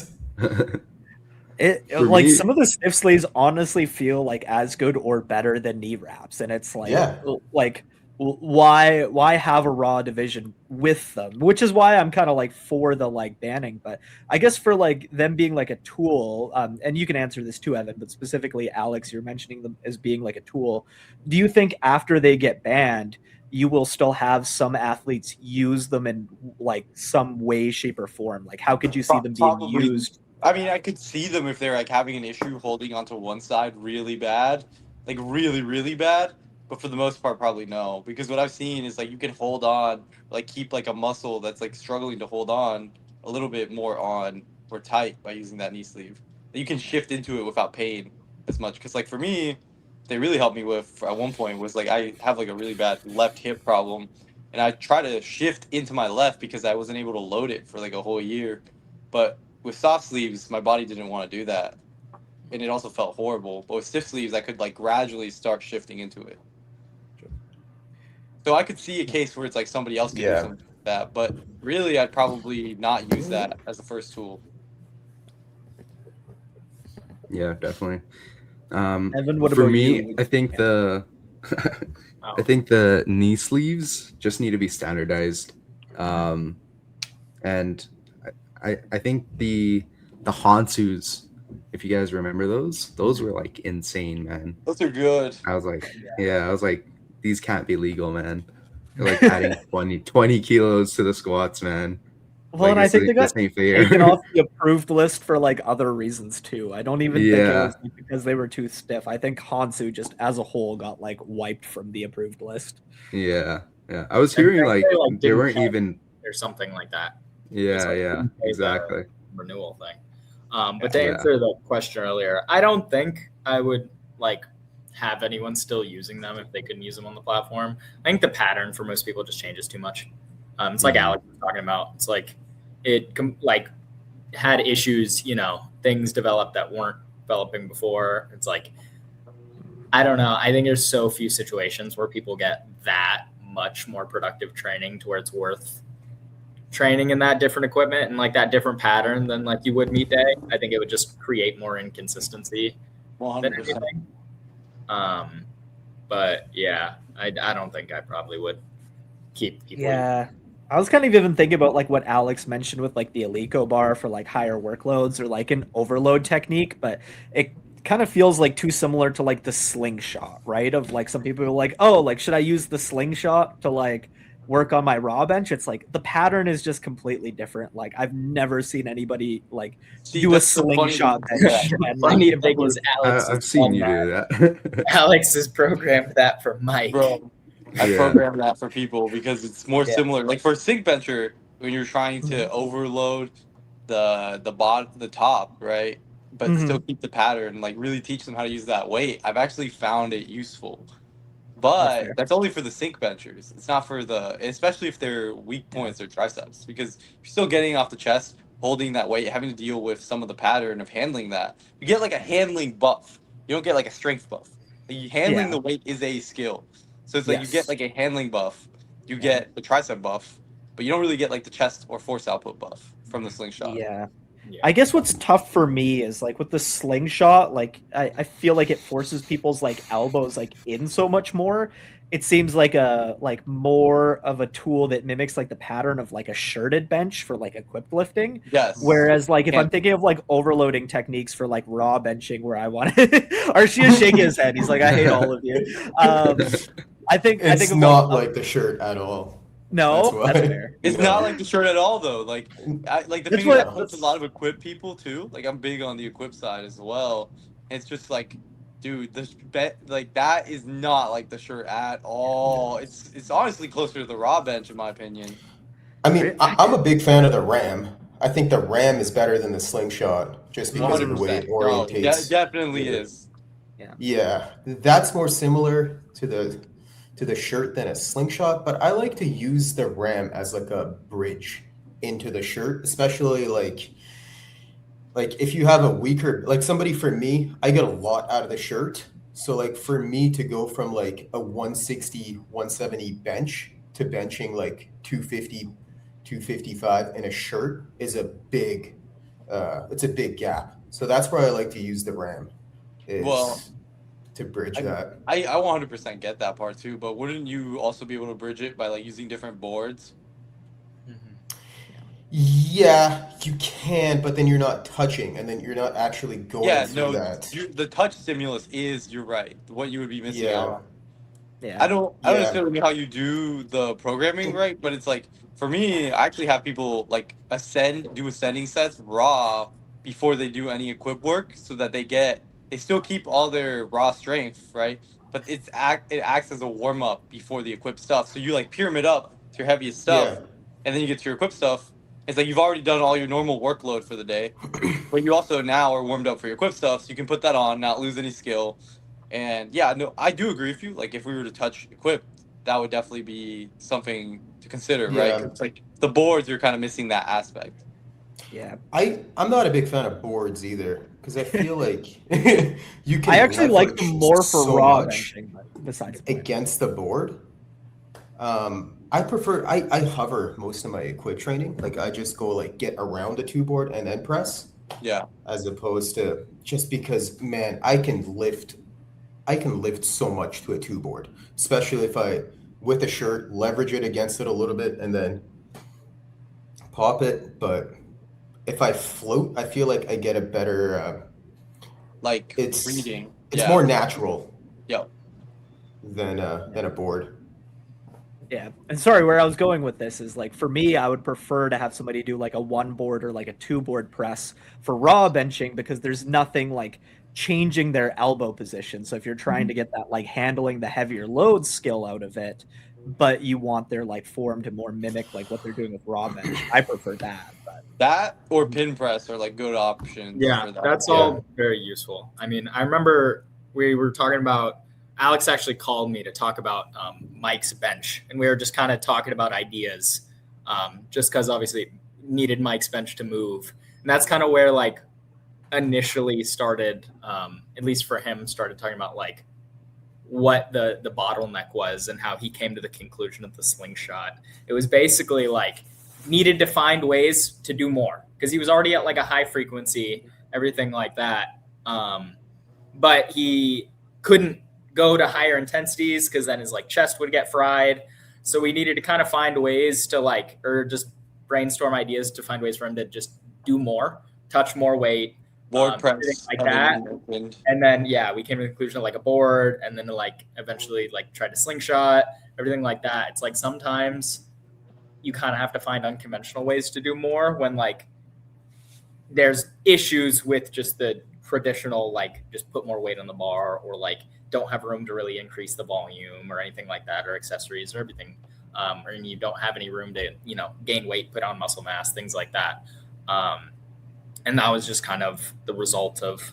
Some of the stiff sleeves honestly feel like as good or better than knee wraps, and it's like why have a raw division with them, which is why I'm kind of like for the like banning. But I guess for like them being like a tool, and you can answer this too, Evan, but specifically Alex, you're mentioning them as being like a tool. Do you think after they get banned you will still have some athletes use them in like some way, shape, or form? Like how could you see them being used? I mean, I could see them if they're like having an issue holding onto one side really bad, like really, really bad. But for the most part, probably no. Because what I've seen is like you can hold on, like keep like a muscle that's like struggling to hold on a little bit more on or tight by using that knee sleeve. You can shift into it without pain as much. Because like for me, they really helped me with at one point was like I have like a really bad left hip problem. And I try to shift into my left because I wasn't able to load it for like a whole year. But with soft sleeves, my body didn't want to do that. And it also felt horrible. But with stiff sleeves, I could like gradually start shifting into it. So I could see a case where it's like somebody else could do something like that. But really, I'd probably not use that as the first tool. Yeah, definitely. Evan, what for about me, you? I think I think the knee sleeves just need to be standardized. And I think the Hansus, if you guys remember those were like insane, man. Those are good. I was like, these can't be legal, man. They're like adding 20 kilos to the squats, man. Well, and I think they got taken off the approved list for like other reasons too. I don't even think it was because they were too stiff. I think Hansu just as a whole got like wiped from the approved list. Yeah. I was hearing like they weren't even or something like that. Yeah, exactly. Renewal thing. But to answer the question earlier, I don't think I would like have anyone still using them if they couldn't use them on the platform. I think the pattern for most people just changes too much. It's like Alex was talking about. It's like it like had issues, things developed that weren't developing before. It's like, I don't know. I think there's so few situations where people get that much more productive training to where it's worth training in that different equipment and like that different pattern than like you would meet day. I think it would just create more inconsistency 100%. than anything. But yeah, I don't think I probably would keep people. Yeah. I was kind of even thinking about like what Alex mentioned with like the Alico bar for like higher workloads or like an overload technique, but it kind of feels like too similar to like the slingshot, right? Of like some people are like, oh, like should I use the slingshot to like work on my raw bench, it's like the pattern is just completely different. Like I've never seen anybody like do a that's the funny slingshot thing. bench. And, like, Funny thing is, Alex I've has seen done you that. do that. Alex has programmed that for Mike. Bro, I Yeah. program that for people because it's more Yeah. similar. Like for a sink bencher, when you're trying to overload the top, right? But still keep the pattern, like really teach them how to use that weight. I've actually found it useful. But that's only for the sink benchers. It's not for especially if they're weak points or triceps, because you're still getting off the chest, holding that weight, having to deal with some of the pattern of handling that. You get like a handling buff. You don't get like a strength buff. Like, handling the weight is a skill. So it's like you get like a handling buff, you get the tricep buff, but you don't really get like the chest or force output buff from the slingshot. Yeah. I guess what's tough for me is like with the slingshot, like I feel like it forces people's like elbows like in so much more. It seems like more of a tool that mimics like the pattern of like a shirted bench for like equipped lifting. Yes. Whereas like if I'm thinking of like overloading techniques for like raw benching where I want Archie is shaking his head. He's like, I hate all of you. I think It's of, not like the shirt at all. No, that's fair. It's not like the shirt at all, though. Like the thing that puts a lot of equip people too. Like I'm big on the equip side as well. It's just like, dude, like that is not like the shirt at all. It's honestly closer to the raw bench in my opinion. I mean, I'm a big fan of the ram. I think the ram is better than the slingshot just because of the way it orientates. Definitely is. Yeah, that's more similar to the shirt than a slingshot, but I like to use the ram as like a bridge into the shirt, especially like if you have a weaker, like somebody, for me, I get a lot out of the shirt. So like for me to go from like a 160, 170 bench to benching like 250, 255 in a shirt is a big, it's a big gap. So that's where I like to use the ram. To bridge that. I 100% get that part too, but wouldn't you also be able to bridge it by like using different boards? Yeah, you can, but then you're not touching, and then you're not actually going through that. The touch stimulus is, you're right, what you would be missing out on. Yeah. I don't necessarily know how you do the programming right, but it's like, for me, I actually have people like do ascending sets raw before they do any equip work, so that they still keep all their raw strength, right? But it acts as a warm up before the equip stuff. So you like pyramid up to your heaviest stuff, and then you get to your equip stuff. It's like you've already done all your normal workload for the day, but you also now are warmed up for your equip stuff, so you can put that on, not lose any skill. And yeah, no, I do agree with you. Like if we were to touch equip, that would definitely be something to consider, right? It's like the boards, you're kind of missing that aspect. Yeah, I'm not a big fan of boards either, because I feel like you can. I actually like them more for raw benching, besides against the board. I prefer I hover most of my equip training. Like I just go like get around the 2 board and then press. Yeah. As opposed to, just because, man, I can lift so much to a 2 board, especially if I, with a shirt, leverage it against it a little bit and then pop it. But if I float, I feel like I get a better it's reading. It's more natural. Yep. Than a board. Yeah, and sorry, where I was going with this is like, for me, I would prefer to have somebody do like a 1 board or like a 2 board press for raw benching, because there's nothing like changing their elbow position. So if you're trying to get that like handling the heavier load skill out of it, but you want their like form to more mimic like what they're doing with raw bench, I prefer that. But that or pin press are like good options. Yeah, that's all very useful. I mean, I remember we were talking about, Alex actually called me to talk about Mike's bench, and we were just kind of talking about ideas, just because obviously needed Mike's bench to move. And that's kind of where like initially started, at least for him, started talking about like what the bottleneck was and how he came to the conclusion of the slingshot. It was basically like needed to find ways to do more, because he was already at like a high frequency, everything like that. But he couldn't go to higher intensities because then his like chest would get fried. So we needed to kind of find ways to or just brainstorm ideas to find ways for him to just do more, touch more weight, board everything press, like that. And then we came to the conclusion of like a board, and then like eventually like tried to slingshot, everything like that. It's like sometimes you kind of have to find unconventional ways to do more when like there's issues with just the traditional, like just put more weight on the bar, or like don't have room to really increase the volume or anything like that, or accessories or everything. Or you don't have any room to, gain weight, put on muscle mass, things like that. And that was just kind of the result of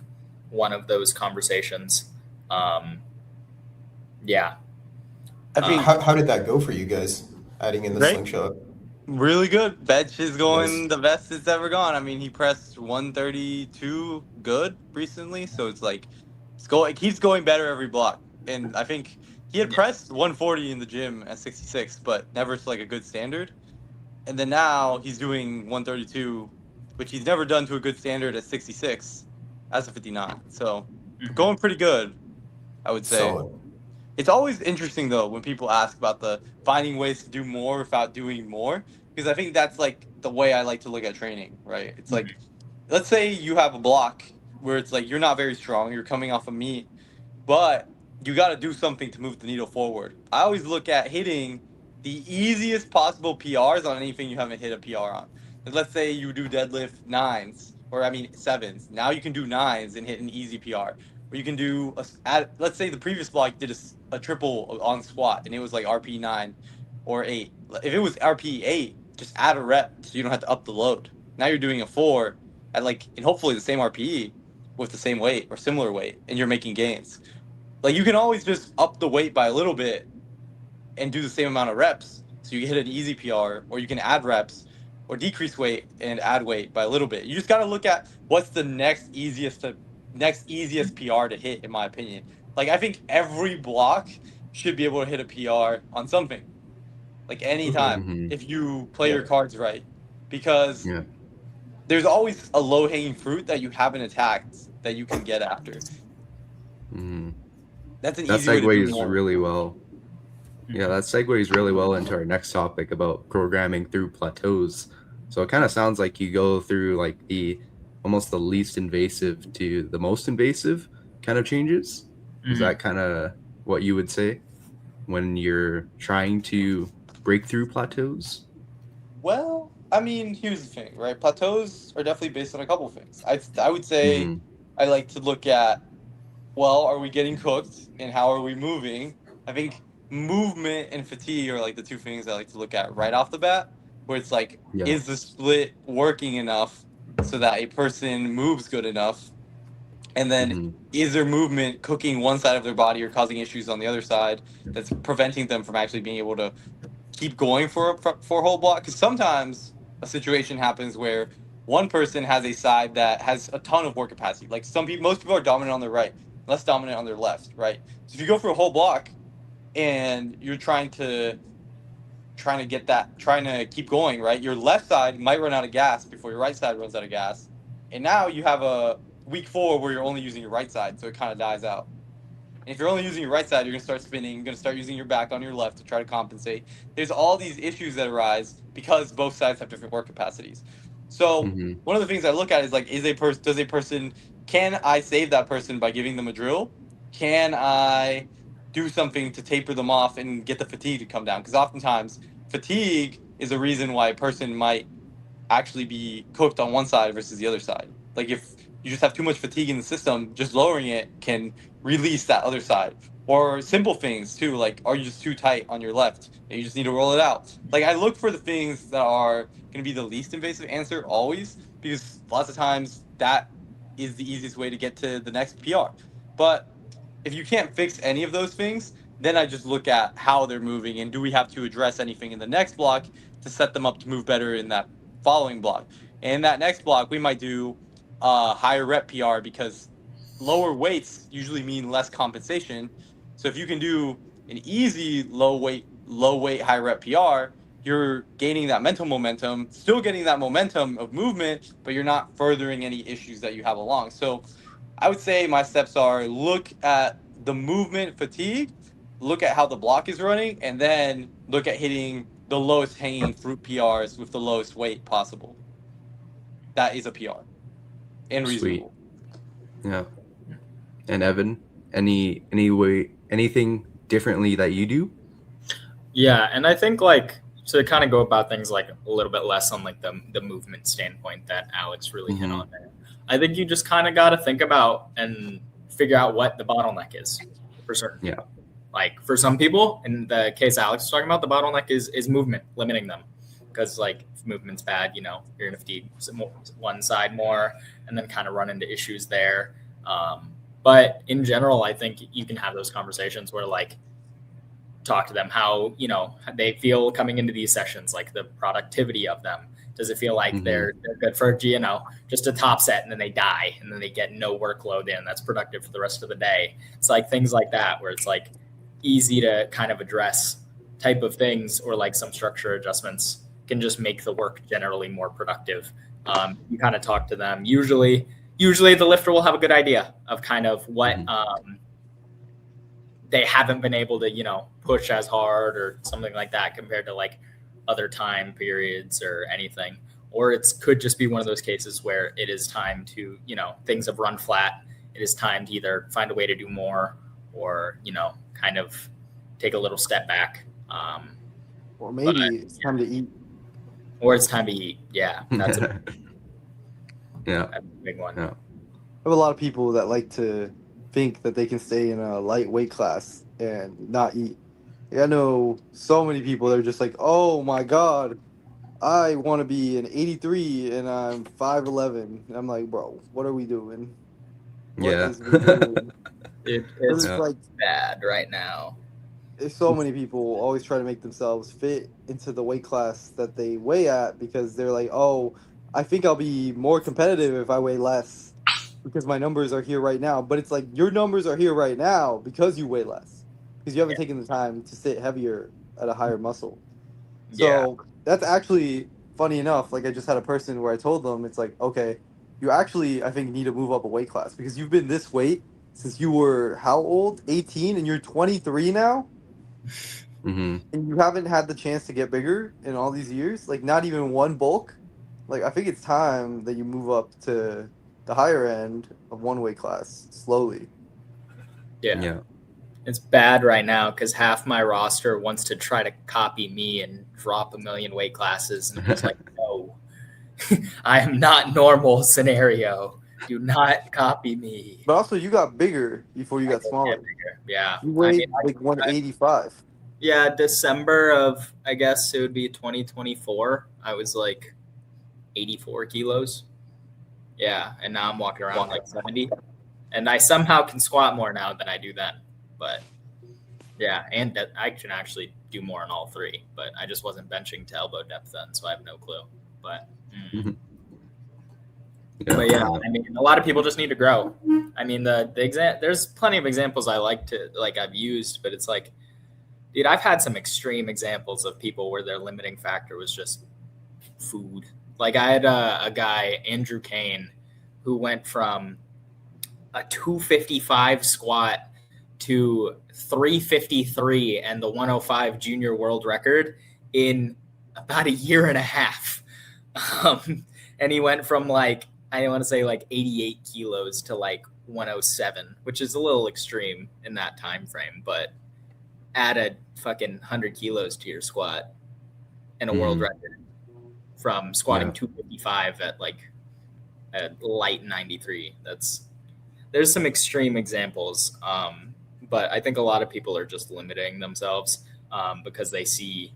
one of those conversations. Yeah. I think How did that go for you guys, adding in the Great. slingshot? Really good. Bench is going Nice. the best it's ever gone. I mean, he pressed 132 good recently, so it's like it keeps going better every block. And I think he had pressed 140 in the gym at 66, but never to like a good standard. And then now he's doing 132, which he's never done to a good standard at 66 as a 59. So going pretty good, I would say. Solid. It's always interesting though when people ask about the finding ways to do more without doing more, because I think that's like the way I like to look at training, right? It's like, let's say you have a block where it's like you're not very strong, you're coming off a meet, but you got to do something to move the needle forward. I always look at hitting the easiest possible PRs on anything you haven't hit a PR on. And let's say you do deadlift 9s, or 7s. Now you can do 9s and hit an easy PR. Or you can do, let's say the previous block did a triple on squat, and it was like RP 9 or 8. If it was RP 8, just add a rep so you don't have to up the load. Now you're doing a 4 at and hopefully the same RPE with the same weight or similar weight, and you're making gains. Like you can always just up the weight by a little bit and do the same amount of reps, so you hit an easy PR, or you can add reps or decrease weight and add weight by a little bit. You just got to look at what's the next easiest PR to hit, in my opinion. Like I think every block should be able to hit a PR on something, like anytime, if you play your cards right, because there's always a low-hanging fruit that you haven't attacked that you can get after. That's an easy way to do more. Really well. Yeah, that segues really well into our next topic about programming through plateaus. So it kind of sounds like you go through like almost the least invasive to the most invasive kind of changes. Is that kind of what you would say when you're trying to break through plateaus? Well, I mean, here's the thing, right? Plateaus are definitely based on a couple of things. I would say I like to look at, well, are we getting cooked and how are we moving? I think movement and fatigue are like the two things I like to look at right off the bat, where it's like, is the split working enough so that a person moves good enough? And then is their movement cooking one side of their body or causing issues on the other side that's preventing them from actually being able to keep going for a whole block? Because sometimes a situation happens where one person has a side that has a ton of work capacity. Like most people are dominant on their right, less dominant on their left, right? So if you go for a whole block and you're trying to keep going, right? Your left side might run out of gas before your right side runs out of gas. And now you have a week 4 where you're only using your right side, so it kind of dies out. And if you're only using your right side, you're going to start spinning, you're going to start using your back on your left to try to compensate. There's all these issues that arise because both sides have different work capacities. So one of the things I look at is like, can I save that person by giving them a drill? Can I do something to taper them off and get the fatigue to come down? Because oftentimes fatigue is a reason why a person might actually be cooked on one side versus the other side. Like if you just have too much fatigue in the system, just lowering it can release that other side. Or simple things too, like are you just too tight on your left and you just need to roll it out? Like I look for the things that are going to be the least invasive answer always, because lots of times that is the easiest way to get to the next PR. But if you can't fix any of those things, then I just look at how they're moving and do we have to address anything in the next block to set them up to move better in that following block. And in that next block, we might do a higher rep PR because lower weights usually mean less compensation. So if you can do an easy low weight, high rep PR, you're gaining that mental momentum, still getting that momentum of movement, but you're not furthering any issues that you have along. So I would say my steps are look at the movement fatigue, look at how the block is running, and then look at hitting the lowest hanging fruit PRs with the lowest weight possible. That is a PR and reasonable. Yeah. And Evan, anything differently that you do? Yeah, and I think like to kind of go about things like a little bit less on like the movement standpoint that Alex really hit on there. I think you just kind of got to think about and figure out what the bottleneck is for certain people. Like for some people, in the case Alex was talking about, the bottleneck is movement, limiting them. Because like if movement's bad, you're gonna feed one side more, and then kind of run into issues there. But in general, I think you can have those conversations where like talk to them how they feel coming into these sessions, like the productivity of them. Does it feel like they're good for just a top set and then they die and then they get no workload in that's productive for the rest of the day? It's like things like that where it's like easy to kind of address type of things, or like some structure adjustments can just make the work generally more productive. You kind of talk to them. Usually the lifter will have a good idea of kind of what they haven't been able to, push as hard or something like that compared to like other time periods or anything. Or it could just be one of those cases where it is time to, things have run flat. It is time to either find a way to do more or, kind of take a little step back. Or maybe it's time to eat. Or it's time to eat. Yeah, that's a big one. Yeah. I have a lot of people that like to think that they can stay in a lightweight class and not eat. I know so many people that are just like, oh my God, I want to be an 83 and I'm 5'11". And I'm like, bro, what are we doing? What is we doing? It's like bad right now. There's so many people always try to make themselves fit into the weight class that they weigh at because they're like, oh, I think I'll be more competitive if I weigh less because my numbers are here right now. But it's like your numbers are here right now because you weigh less, because you haven't taken the time to sit heavier at a higher muscle. So that's actually funny enough. Like I just had a person where I told them, it's like, okay, you actually, I think, need to move up a weight class because you've been this weight since you were how old? 18, and you're 23 now? And you haven't had the chance to get bigger in all these years, like not even one bulk. Like I think it's time that you move up to the higher end of one weight class slowly. Yeah. It's bad right now because half my roster wants to try to copy me and drop 1 million weight classes, and I'm just like, no, I am not normal scenario. Do not copy me. But also, you got bigger before you got smaller. Yeah, you weighed like 185. Yeah, December of, I guess it would be 2024. I was like 84 kilos. Yeah, and now I'm walking around like 70. And I somehow can squat more now than I do then. But yeah, and I can actually do more on all three. But I just wasn't benching to elbow depth then, so I have no clue. But but yeah, I mean, a lot of people just need to grow. I mean, there's plenty of examples I've used, but it's like, dude, I've had some extreme examples of people where their limiting factor was just food. Like I had a guy, Andrew Kane, who went from a 255 squat to 353 and the 105 junior world record in about a year and a half. And he went from like, I want to say like 88 kilos to like 107, which is a little extreme in that time frame, but add a fucking 100 kilos to your squat and a world record from squatting 255 at like a light 93. There's some extreme examples. But I think a lot of people are just limiting themselves because they see.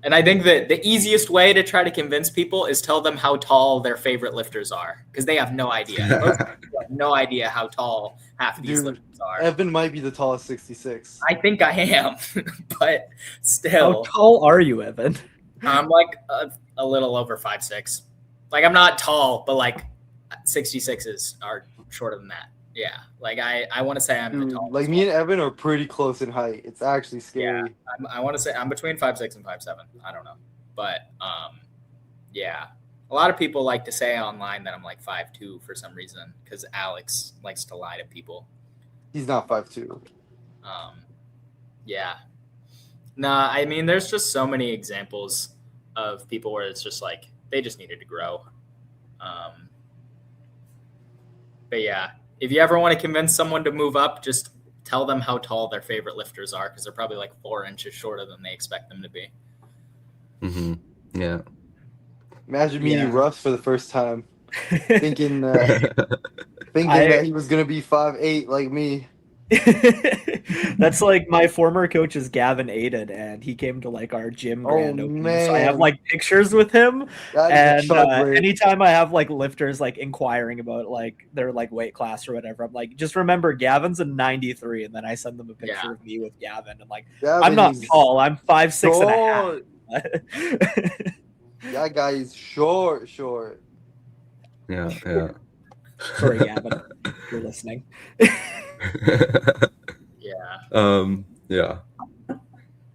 And I think that the easiest way to try to convince people is tell them how tall their favorite lifters are, because they have no idea. Most people have no idea how tall half of these lifters are. Evan might be the tallest 66. I think I am, but still. How tall are you, Evan? I'm like a little over 5'6". Like I'm not tall, but like 66s are shorter than that. Yeah, like I want to say I'm the tallest. Like me and Evan are pretty close in height. It's actually scary. Yeah, I want to say I'm between 5'6" and 5'7". I don't know, but yeah, a lot of people like to say online that I'm like 5'2" for some reason because Alex likes to lie to people. He's not 5'2". Yeah, nah. I mean, there's just so many examples of people where it's just like they just needed to grow. But yeah. if you ever want to convince someone to move up, just tell them how tall their favorite lifters are, because they're probably like 4 inches shorter than they expect them to be. Yeah. Imagine meeting Russ for the first time, thinking I- that he was gonna be 5'8" like me. That's like my former coach is Gavin Aiden, and he came to like our gym grand opening. So I have man. like pictures with him. That is a And chug break. anytime I have like lifters like inquiring about like their like weight class or whatever, I'm like, just remember Gavin's a 93, and then I send them a picture of me with Gavin, and like I'm not Gavin is tall, I'm 5'6" and a half. short. That guy is short. Yeah. Sorry, Gavin, if you're listening. Yeah.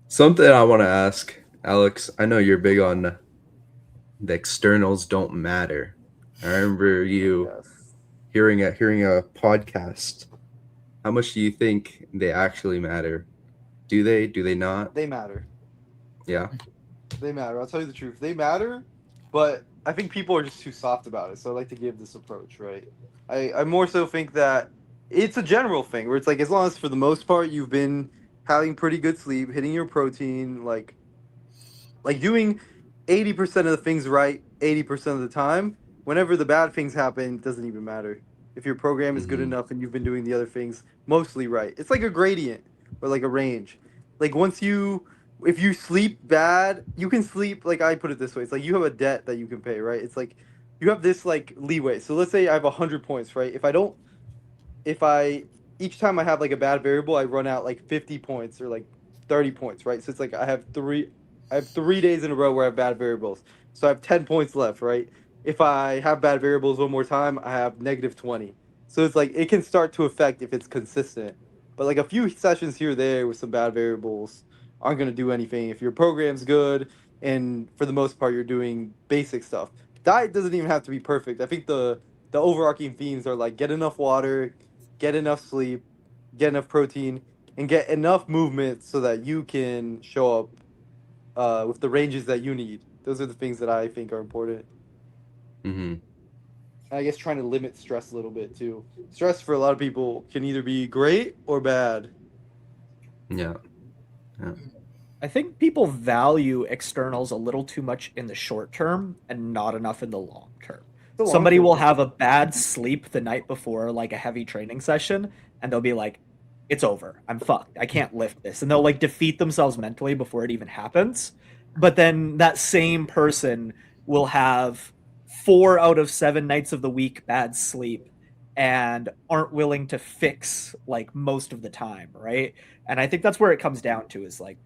Something I want to ask, Alex. I know you're big on the externals don't matter. I remember you hearing a podcast. How much do you think they actually matter? Do they? Do they not? They matter. Yeah. They matter. I'll tell you the truth. They matter, but I think people are just too soft about it. So I like to give this approach, right? I more so think that it's a general thing where it's like, as long as for the most part you've been having pretty good sleep, hitting your protein, like doing 80% of the things right 80% of the time, whenever the bad things happen, it doesn't even matter. If your program is good enough and you've been doing the other things mostly right. It's like a gradient or like a range. Like if you sleep bad, you can sleep, like I put it this way, it's like you have a debt that you can pay, right? It's like you have this like leeway. So let's say I have 100 points, right? Each time I have like a bad variable, I run out like 50 points or like 30 points, right? So it's like I have 3 days in a row where I have bad variables. So I have 10 points left, right? If I have bad variables one more time, I have -20. So it's like it can start to affect if it's consistent. But like a few sessions here or there with some bad variables aren't going to do anything if your program's good and for the most part you're doing basic stuff. Diet doesn't even have to be perfect. I think the overarching themes are like get enough water, get enough sleep, get enough protein, and get enough movement so that you can show up with the ranges that you need. Those are the things that I think are important. I guess trying to limit stress a little bit too. Stress for a lot of people can either be great or bad. Yeah. I think people value externals a little too much in the short term and not enough in the long term. Somebody will have a bad sleep the night before like a heavy training session, and they'll be like, it's over, I'm fucked, I can't lift this, and they'll like defeat themselves mentally before it even happens. But then that same person will have 4 out of 7 nights of the week bad sleep and aren't willing to fix like most of the time, right? And I think that's where it comes down to, is like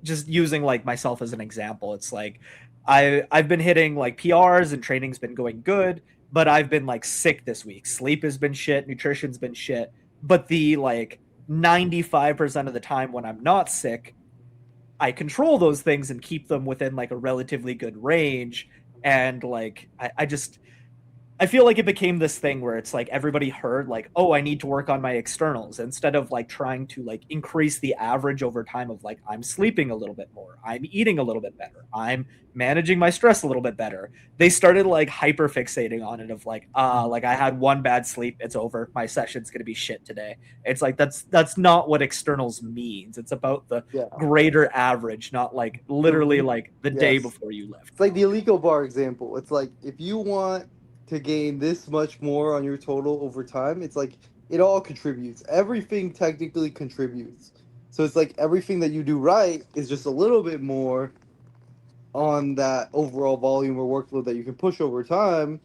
just using like myself as an example. It's like I've been hitting like PRs and training's been going good, but I've been like sick this week. Sleep has been shit, nutrition's been shit. But the like 95% of the time when I'm not sick, I control those things and keep them within like a relatively good range. And like I feel like it became this thing where it's like everybody heard like, oh, I need to work on my externals, instead of like trying to like increase the average over time of like, I'm sleeping a little bit more, I'm eating a little bit better, I'm managing my stress a little bit better. They started like hyper fixating on it of like, like I had 1 bad sleep, it's over, my session's going to be shit today. It's like, that's not what externals means. It's about the greater average, not like literally like the day before you lift. It's like the Alico bar example. It's like, if you want to gain this much more on your total over time, it's like it all contributes. Everything technically contributes. So it's like everything that you do right is just a little bit more on that overall volume or workload that you can push over time,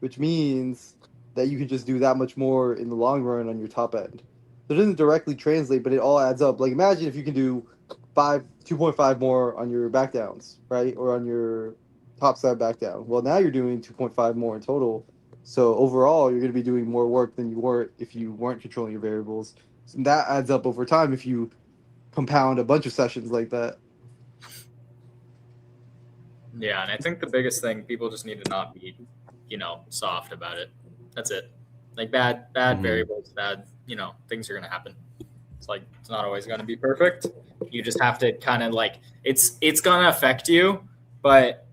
which means that you can just do that much more in the long run on your top end. So it doesn't directly translate, but it all adds up. Like imagine if you can do 2.5 more on your back downs, right? Or on your top side back down. Well, now you're doing 2.5 more in total. So overall, you're going to be doing more work than you were if you weren't controlling your variables. So that adds up over time if you compound a bunch of sessions like that. Yeah, and I think the biggest thing, people just need to not be, soft about it. That's it. Like bad variables, bad, things are going to happen. It's like, it's not always going to be perfect. You just have to kind of like, it's going to affect you, but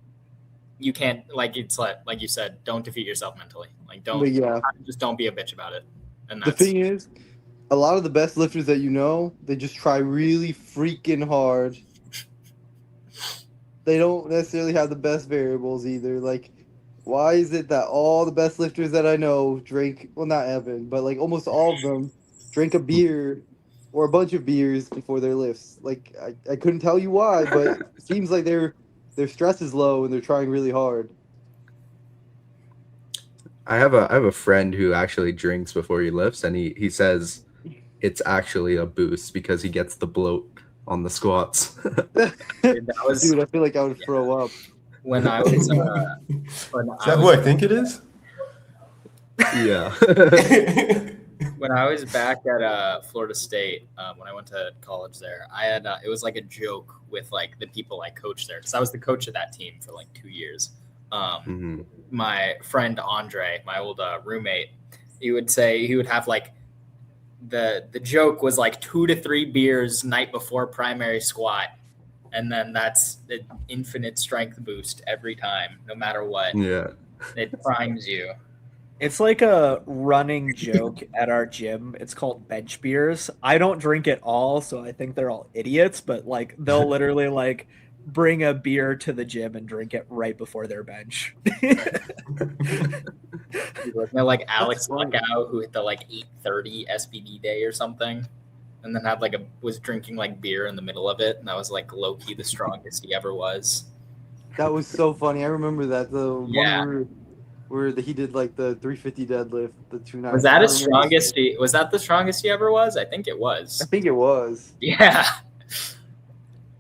you can't, like, it's like you said, don't defeat yourself mentally. Like, just don't be a bitch about it. And The thing is, a lot of the best lifters that you know, they just try really freaking hard. They don't necessarily have the best variables either. Like, why is it that all the best lifters that I know drink, well, not Evan, but like almost all of them drink a beer or a bunch of beers before their lifts? Like, I couldn't tell you why, but it seems like their stress is low and they're trying really hard. I have a friend who actually drinks before he lifts, and he says it's actually a boost because he gets the bloat on the squats. that was, Dude, I feel like I would throw up. when I was Is that who I think it is? Yeah. when I was back at Florida State, when I went to college there, I had it was like a joke with like the people I coached there, because I was the coach of that team for like 2 years. My friend Andre, my old roommate, he would have like the joke was like 2 to 3 beers night before primary squat, and then that's the infinite strength boost every time, no matter what. Yeah. It primes you. It's like a running joke at our gym. It's called bench beers. I don't drink it all, so I think they're all idiots, but like they'll literally like bring a beer to the gym and drink it right before their bench. They're like Alex Luckow, who hit the like 8:30 SBD day or something, and then was drinking like beer in the middle of it, and that was like low key the strongest he ever was. That was so funny. I remember that. The Yeah. one where he did like the 350 deadlift, the 290. Was that his strongest? Was that the strongest he ever was? I think it was. I think it was. Yeah.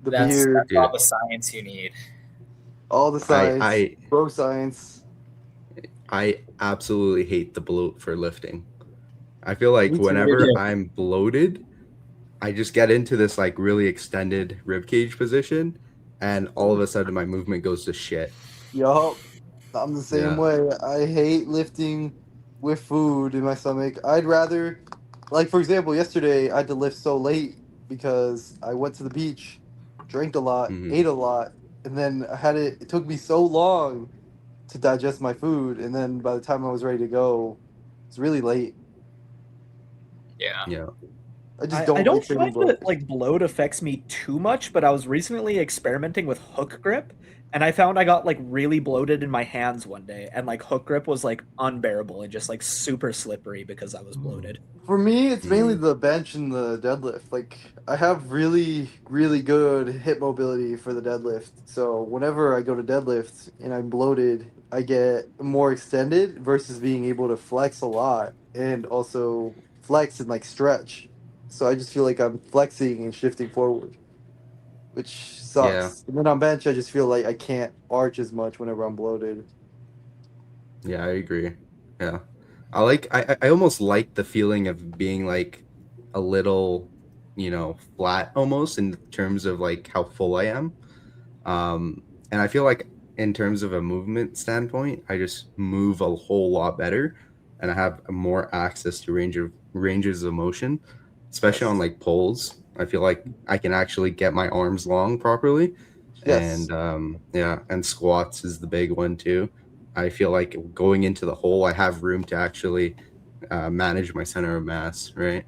The That's beer, all the science you need. all the science, I bro science. I absolutely hate the bloat for lifting. I feel like Me too. whenever Yeah. I'm bloated, I just get into this like really extended ribcage position, and all of a sudden my movement goes to shit. Yup. I'm the same Yeah. way. I hate lifting with food in my stomach. I'd rather, like, for example, yesterday I had to lift so late because I went to the beach, drank a lot, ate a lot, and then it took me so long to digest my food. And then by the time I was ready to go, it's really late. Yeah. Yeah. I just don't I don't like training find bloat. that like bloat affects me too much, but I was recently experimenting with hook grip, and I found I got like really bloated in my hands one day, and like hook grip was like unbearable and just like super slippery because I was bloated. For me, it's mainly the bench and the deadlift. Like, I have really, really good hip mobility for the deadlift. So whenever I go to deadlift and I'm bloated, I get more extended versus being able to flex a lot and also flex and like stretch. So I just feel like I'm flexing and shifting forward, which sucks. Yeah. And then on bench, I just feel like I can't arch as much whenever I'm bloated. Yeah, I agree. Yeah. I almost like the feeling of being like a little, flat almost in terms of like how full I am. And I feel like in terms of a movement standpoint, I just move a whole lot better, and I have more access to ranges of motion, especially on like pulls. I feel like I can actually get my arms long properly. Yes. And and squats is the big one too. I feel like going into the hole, I have room to actually manage my center of mass, right?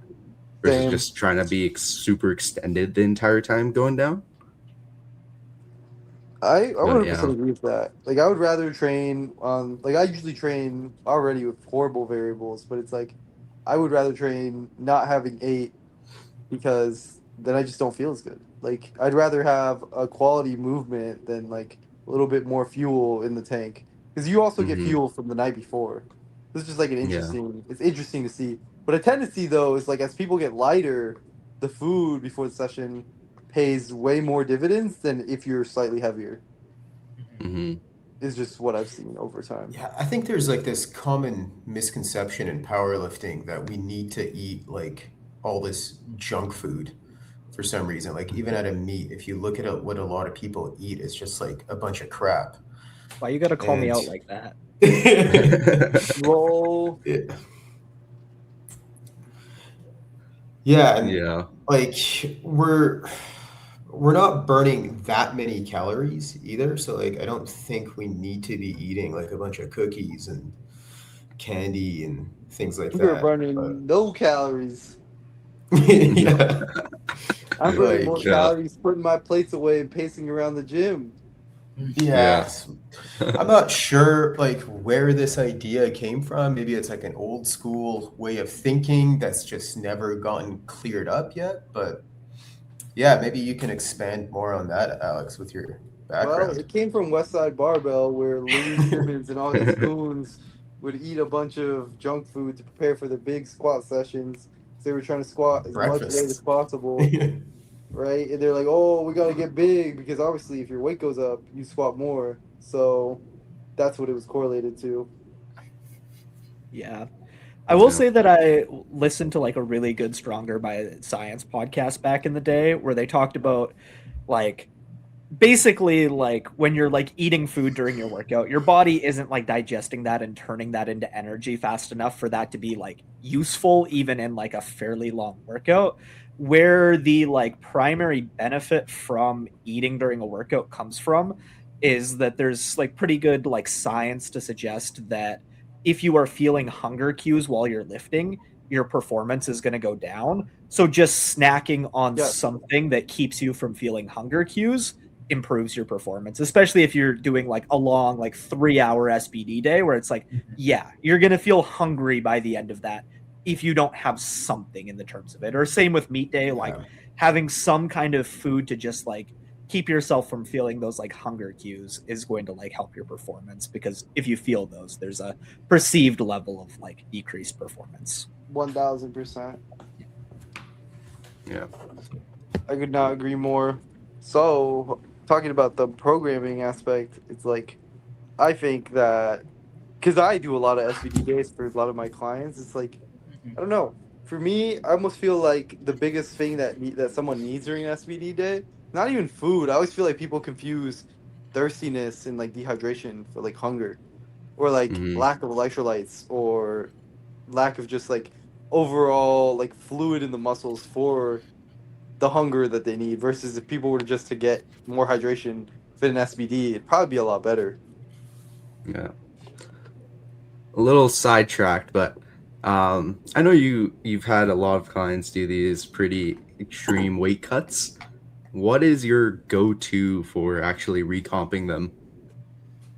Versus Same. just trying to be super extended the entire time going down. I 100% yeah. agree with that. Like, I would rather train on, like, I usually train already with horrible variables, but it's like, I would rather train not having 8 because then I just don't feel as good. Like, I'd rather have a quality movement than, like, a little bit more fuel in the tank. Because you also get fuel from the night before. This is just, like, it's interesting to see. But a tendency, though, is, like, as people get lighter, the food before the session pays way more dividends than if you're slightly heavier. Is just what I've seen over time. Yeah, I think there's like this common misconception in powerlifting that we need to eat like all this junk food for some reason. Like even at a meet, if you look at what a lot of people eat, it's just like a bunch of crap. Why you gotta call me out like that? Roll. Yeah, and Yeah. like we're not burning that many calories either. So like I don't think we need to be eating like a bunch of cookies and candy and things like You're that. burning no calories. Yeah. I'm burning more Like, calories putting my plates away and pacing around the gym. yes. I'm not sure like where this idea came from. Maybe it's like an old school way of thinking that's just never gotten cleared up yet. But yeah, maybe you can expand more on that, Alex, with your Well, background. it came from Westside Barbell, where Louis Simmons and all his goons would eat a bunch of junk food to prepare for their big squat sessions. So they were trying to squat as much weight as Breakfast. possible, right? And they're like, "Oh, we got to get big because obviously, if your weight goes up, you squat more." So that's what it was correlated to. Yeah. I will Yeah. say that I listened to like a really good Stronger by Science podcast back in the day where they talked about like basically like when you're like eating food during your workout, your body isn't like digesting that and turning that into energy fast enough for that to be like useful even in like a fairly long workout. Where the like primary benefit from eating during a workout comes from is that there's like pretty good like science to suggest that if you are feeling hunger cues while you're lifting, your performance is going to go down. So just snacking on Yes. something that keeps you from feeling hunger cues improves your performance, especially if you're doing like a long like 3-hour SBD day where it's like, yeah, you're going to feel hungry by the end of that if you don't have something in the terms of it. Or same with meat day, like having some kind of food to just like keep yourself from feeling those like hunger cues is going to like help your performance, because if you feel those, there's a perceived level of like decreased performance. 1000%. Yeah. I could not agree more. So, talking about the programming aspect, it's like, I think that, because I do a lot of SVD days for a lot of my clients, it's like, I don't know. For me, I almost feel like the biggest thing that someone needs during an SVD day, not even food. I always feel like people confuse thirstiness and like dehydration for like hunger, or like Mhm. lack of electrolytes, or lack of just like overall like fluid in the muscles for the hunger that they need. Versus if people were just to get more hydration fit an SBD, it'd probably be a lot better. Yeah. A little sidetracked, but I know you've had a lot of clients do these pretty extreme weight cuts. What is your go-to for actually recomping them?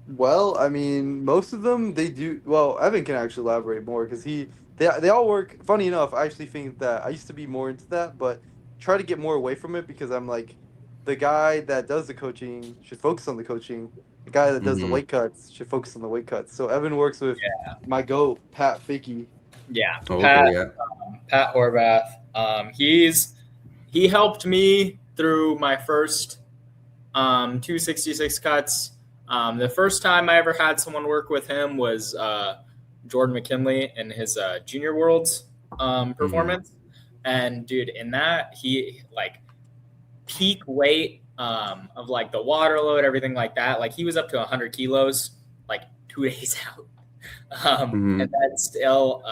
Well, I mean, most of them they do. Well, Evan can actually elaborate more because they all work. Funny enough, I actually think that I used to be more into that, but try to get more away from it because I'm like, the guy that does the coaching should focus on the coaching. The guy that does the Mhm. weight cuts should focus on the weight cuts. So Evan works with my goat Pat Fickey. Yeah, Oh, Pat. okay, yeah. Pat Horvath. He helped me through my first 266 cuts. The first time I ever had someone work with him was Jordan McKinley in his Junior Worlds performance. And dude, in that, he like peak weight of like the water load, everything like that. Like he was up to 100 kilos like 2 days out. And then still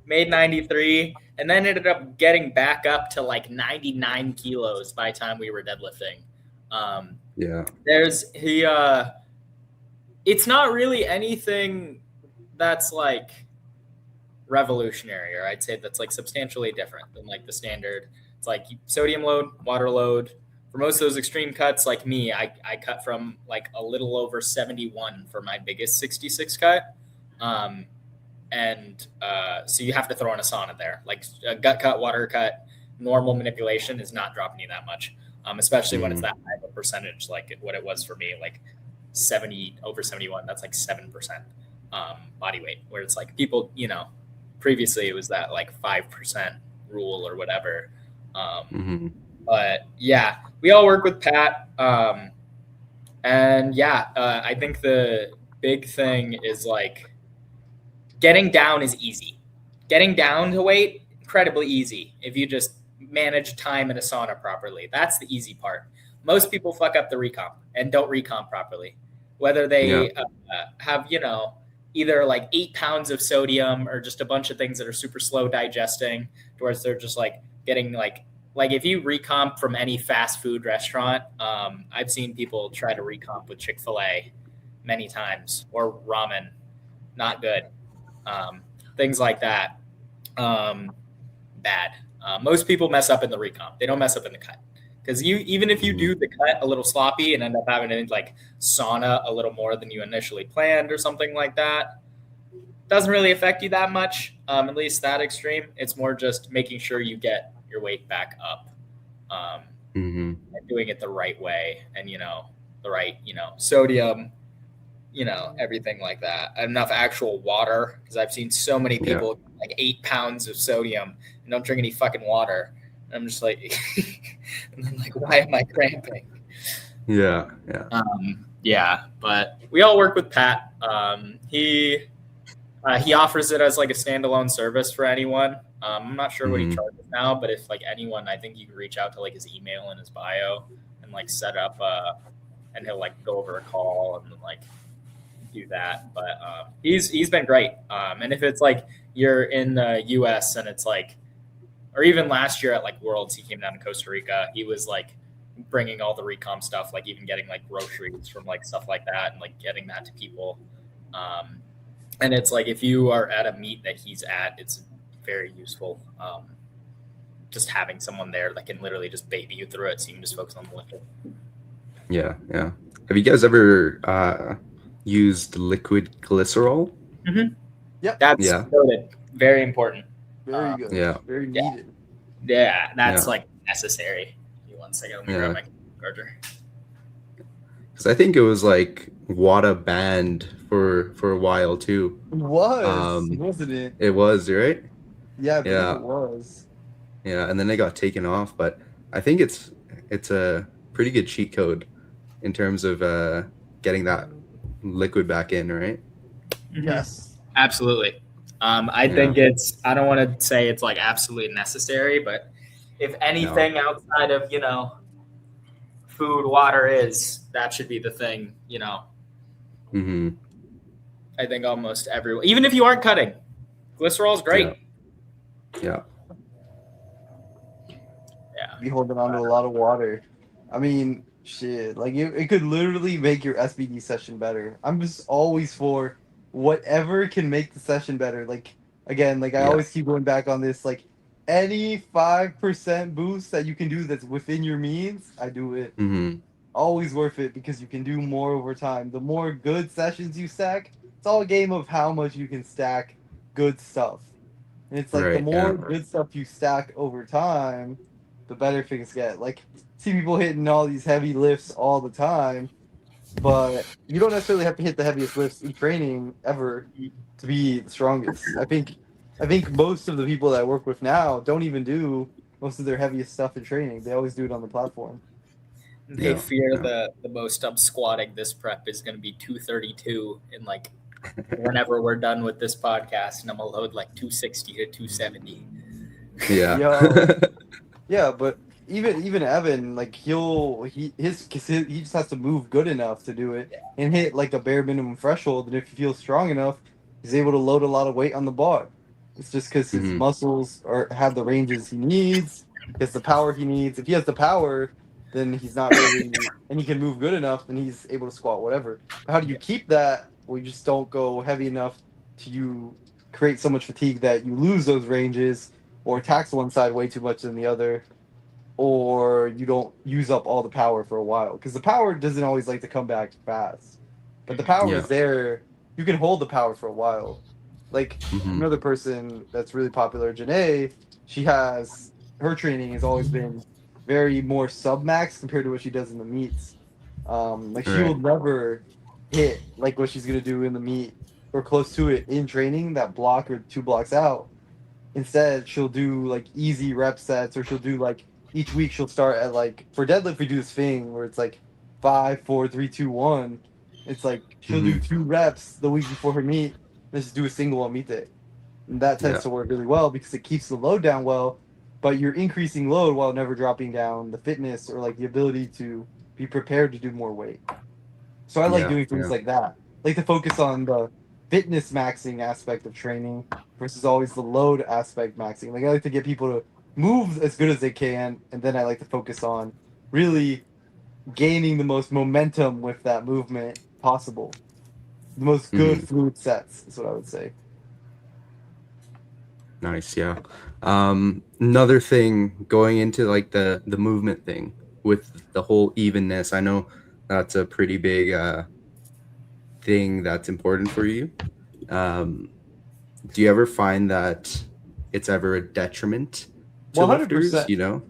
made 93 and then ended up getting back up to like 99 kilos by the time we were deadlifting. Yeah. It's not really anything that's like revolutionary, or I'd say that's like substantially different than like the standard. It's like sodium load, water load. For most of those extreme cuts, like me, I cut from like a little over 71 for my biggest 66 cut. So you have to throw in a sauna there. Like a gut cut, water cut, normal manipulation is not dropping you that much, especially when it's that high of a percentage, like what it was for me, like 70 over 71. That's like 7% body weight, where it's like people, previously it was that like 5% rule or whatever. But yeah, we all work with Pat. I think the big thing is like getting down is easy. Getting down to weight, incredibly easy if you just manage time in a sauna properly. That's the easy part. Most people fuck up the recomp and don't recomp properly. Whether they have, either like 8 pounds of sodium or just a bunch of things that are super slow digesting, towards they're just like getting like if you recomp from any fast food restaurant, I've seen people try to recomp with Chick-fil-A many times, or ramen. Not good. things like that. Bad. Most people mess up in the recomp. They don't mess up in the cut. Because even if you do the cut a little sloppy and end up having to like sauna a little more than you initially planned or something like that, doesn't really affect you that much, at least that extreme. It's more just making sure you get your weight back up, and doing it the right way, and the right sodium, everything like that. Enough actual water, because I've seen so many people like 8 pounds of sodium and don't drink any fucking water. I'm just like, and then like, why am I cramping? Yeah. But we all work with Pat. He offers it as like a standalone service for anyone. I'm not sure what he charges now, but if like anyone, I think you can reach out to like his email and his bio and like set up, and he'll like go over a call and like do that. But he's been great. And if it's like you're in the US and it's like, or even last year at like Worlds, he came down to Costa Rica. He was like bringing all the recom stuff, like even getting like groceries from like stuff like that and like getting that to people. And it's like, if you are at a meet that he's at, it's very useful. Just having someone there that can literally just baby you through it, so you can just focus on the lifting. Yeah. Have you guys ever used liquid glycerol? Yep. That's noted. Very important. Very good. Yeah. Very needed. Yeah, that's like necessary. Give me 1 second. Let me grab my charger. Because I think it was like WADA banned for a while too. It was, wasn't it? It was, right? Yeah, I believe it was. Yeah, and then it got taken off. But I think it's a pretty good cheat code in terms of getting that liquid back in, right? Yes. Absolutely. I think I don't want to say it's like absolutely necessary, but if anything outside of, food, water that should be the thing, I think almost everyone, even if you aren't cutting, glycerol is great. Yeah. Be holding on to a lot of water. I mean, shit, like it could literally make your SBD session better. I'm just always for whatever can make the session better. Like, again, like I always keep going back on this, like any 5% boost that you can do that's within your means, I do it. Always worth it, because you can do more over time. The more good sessions you stack, it's all a game of how much you can stack good stuff. And it's like the more good stuff you stack over time, the better things get. Like, see people hitting all these heavy lifts all the time, but you don't necessarily have to hit the heaviest lifts in training ever to be the strongest. I think most of the people that I work with now don't even do most of their heaviest stuff in training. They always do it on the platform. They fear the most I'm squatting this prep is going to be 232 in like whenever we're done with this podcast, and I'm gonna load like 260 to 270. Yeah, but even Evan, like he just has to move good enough to do it and hit like a bare minimum threshold, and if he feels strong enough, he's able to load a lot of weight on the bar. It's just because his muscles have the ranges he needs, has the power he needs. If he has the power, then he's not really, and he can move good enough, and he's able to squat whatever. How do you keep that? Well, you just don't go heavy enough to create so much fatigue that you lose those ranges, or tax one side way too much than the other, or you don't use up all the power for a while. Because the power doesn't always like to come back fast. But the power is there. You can hold the power for a while. Like another person that's really popular, Janae, her training has always been very more sub-max compared to what she does in the meets. She will never hit like what she's going to do in the meet or close to it in training, that block or 2 blocks out. Instead, she'll do like easy rep sets, or she'll do like each week she'll start at like, for deadlift we do this thing where it's like 5, 4, 3, 2, 1. It's like she'll do 2 reps the week before her meet, and just do a single on meet day. And that tends to work really well because it keeps the load down well, but you're increasing load while never dropping down the fitness or like the ability to be prepared to do more weight. So I like doing things like that. Like to focus on the fitness maxing aspect of training versus always the load aspect maxing. Like I like to get people to move as good as they can, and then I like to focus on really gaining the most momentum with that movement possible. The most good fluid sets is what I would say. Nice, yeah. Another thing going into like the movement thing with the whole evenness. I know that's a pretty big thing that's important for you. Do you ever find that it's ever a detriment to lifters? 100%. You know?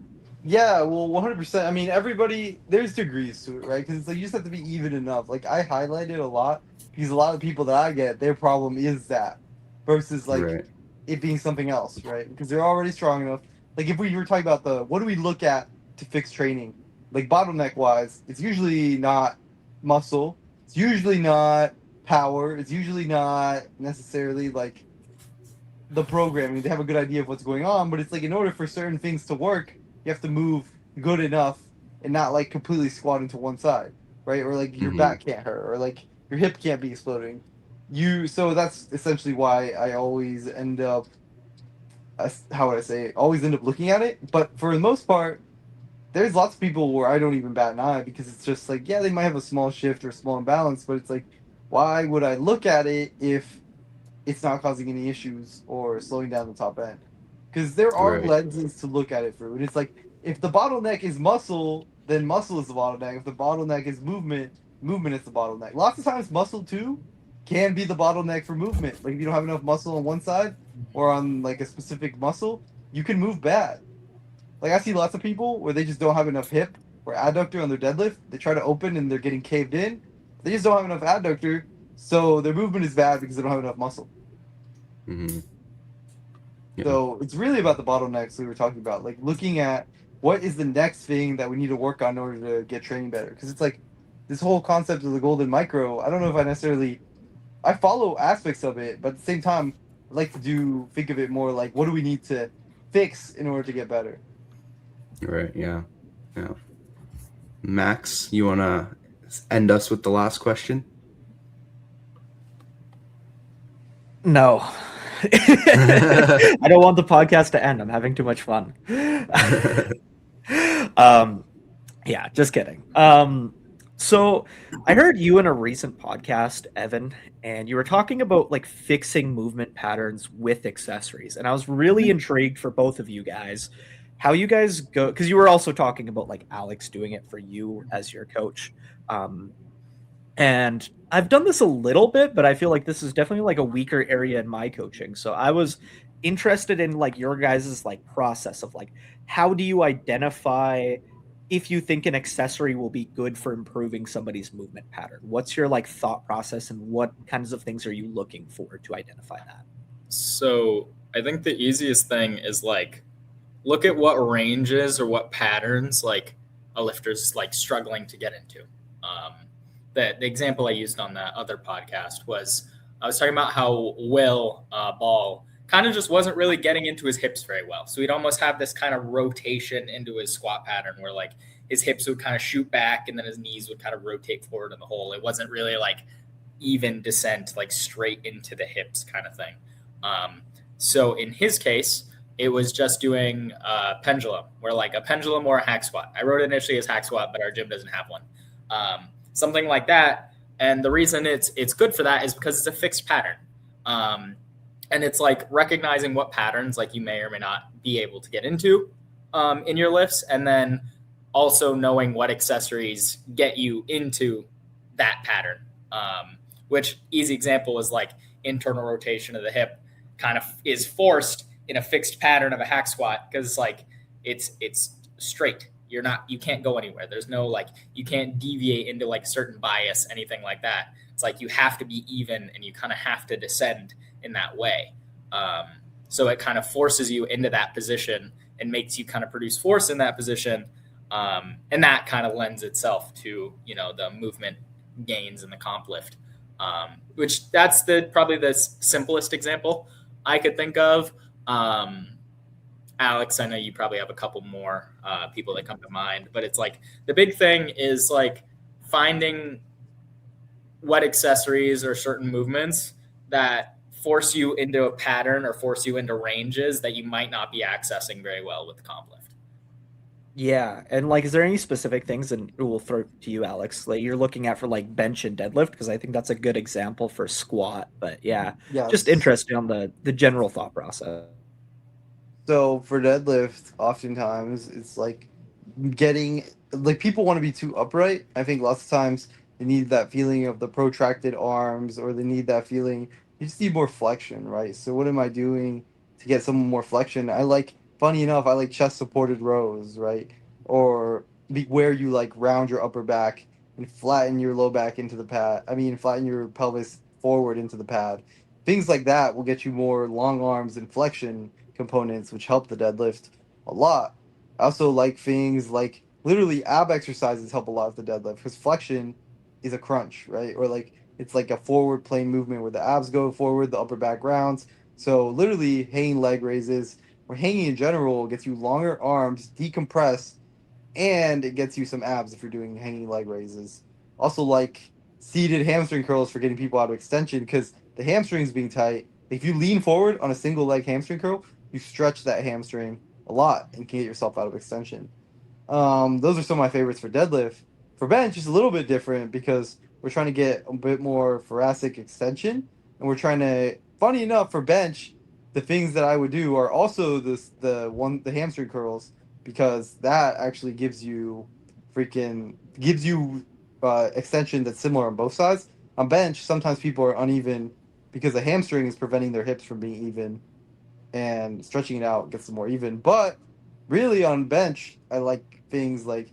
Yeah, well, 100%. I mean, everybody, there's degrees to it, right? Because it's like you just have to be even enough. Like, I highlight it a lot because a lot of people that I get, their problem is that versus like Right. it being something else, right? Because they're already strong enough. Like, if we were talking about what do we look at to fix training? Like, bottleneck wise, it's usually not muscle, it's usually not power, it's usually not necessarily like the programming. They have a good idea of what's going on, but it's like in order for certain things to work, you have to move good enough and not like completely squatting to one side, right? Or like your back can't hurt, or like your hip can't be exploding. So that's essentially why I always end up, how would I say it? Always end up looking at it. But for the most part, there's lots of people where I don't even bat an eye because it's just like, yeah, they might have a small shift or a small imbalance, but it's like, why would I look at it if it's not causing any issues or slowing down the top end? Because there are Right. lenses to look at it through. And it's like, if the bottleneck is muscle, then muscle is the bottleneck. If the bottleneck is movement, movement is the bottleneck. Lots of times, muscle too can be the bottleneck for movement. Like, if you don't have enough muscle on one side or on like a specific muscle, you can move bad. Like, I see lots of people where they just don't have enough hip or adductor on their deadlift. They try to open and they're getting caved in. They just don't have enough adductor, so their movement is bad because they don't have enough muscle. Mm-hmm. Yeah. So it's really about the bottlenecks we were talking about, like looking at what is the next thing that we need to work on in order to get training better. Because it's like this whole concept of the golden micro. I don't know if I follow aspects of it, but at the same time, I like to think of it more like what do we need to fix in order to get better. Right. Yeah. Yeah. Max, you want to end us with the last question? No. I don't want the podcast to end. I'm having too much fun. Yeah, just kidding. So I heard you in a recent podcast, Evan, and you were talking about like fixing movement patterns with accessories. And I was really intrigued for both of you guys, how you guys go, because you were also talking about like Alex doing it for you as your coach. And I've done this a little bit, but I feel like this is definitely like a weaker area in my coaching. So I was interested in like your guys' like process of like, how do you identify if you think an accessory will be good for improving somebody's movement pattern? What's your like thought process and what kinds of things are you looking for to identify that? So I think the easiest thing is like, look at what ranges or what patterns like a lifter's like struggling to get into. The example I used on that other podcast was I was talking about how Will Ball kind of just wasn't really getting into his hips very well. So he'd almost have this kind of rotation into his squat pattern where like his hips would kind of shoot back and then his knees would kind of rotate forward in the hole. It wasn't really like even descent, like straight into the hips kind of thing. So in his case, it was just doing a pendulum, where like a pendulum or a hack squat. I wrote it initially as hack squat, but our gym doesn't have one. Something like that. And the reason it's good for that is because it's a fixed pattern. And it's like recognizing what patterns like you may or may not be able to get into in your lifts. And then also knowing what accessories get you into that pattern, which easy example is like internal rotation of the hip kind of is forced in a fixed pattern of a hack squat because like it's straight. You can't go anywhere. There's no like, you can't deviate into like certain bias, anything like that. It's like you have to be even and you kind of have to descend in that way. So it kind of forces you into that position and makes you kind of produce force in that position. And that kind of lends itself to, the movement gains in the comp lift, which that's probably the simplest example I could think of. Alex, I know you probably have a couple more people that come to mind, but it's like the big thing is like finding what accessories or certain movements that force you into a pattern or force you into ranges that you might not be accessing very well with the comp lift. Yeah. And like, is there any specific things, and we'll throw it to you, Alex, that you're looking at for like bench and deadlift? Because I think that's a good example for squat, but yeah, Yes. just interested on the general thought process. So for deadlift, oftentimes it's like getting like people want to be too upright. I think lots of times they need that feeling of the protracted arms, or they need that feeling. You just need more flexion, right? So what am I doing to get some more flexion? Funny enough, I like chest supported rows, right? Or where you like round your upper back and flatten your low back into the pad. I mean, flatten your pelvis forward into the pad. Things like that will get you more long arms and flexion components, which help the deadlift a lot. I also like things like literally ab exercises help a lot with the deadlift because flexion is a crunch, right? Or like it's like a forward plane movement where the abs go forward, the upper back rounds. So literally hanging leg raises or hanging in general gets you longer arms, decompress, and it gets you some abs if you're doing hanging leg raises. Also, like seated hamstring curls for getting people out of extension because the hamstrings being tight. If you lean forward on a single leg hamstring curl, you stretch that hamstring a lot and can get yourself out of extension. Those are some of my favorites for deadlift. For bench, it's a little bit different because we're trying to get a bit more thoracic extension, and we're trying to. Funny enough, for bench, the things that I would do are also the hamstring curls because that actually gives you extension that's similar on both sides. On bench, sometimes people are uneven because the hamstring is preventing their hips from being even, and stretching it out gets them more even. But really, on bench, I like things like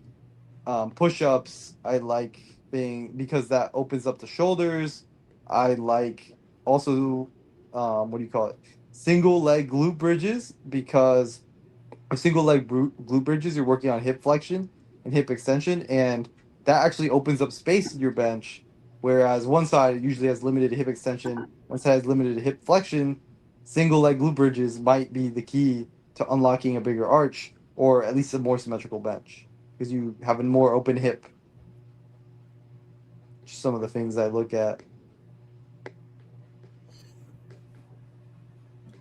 push-ups. I like being because that opens up the shoulders. I like also what do you call it? Single leg glute bridges because a single leg glute bridges, you're working on hip flexion and hip extension, and that actually opens up space in your bench. Whereas one side usually has limited hip extension, one side has limited hip flexion. Single leg glute bridges might be the key to unlocking a bigger arch or at least a more symmetrical bench because you have a more open hip. Just some of the things I look at.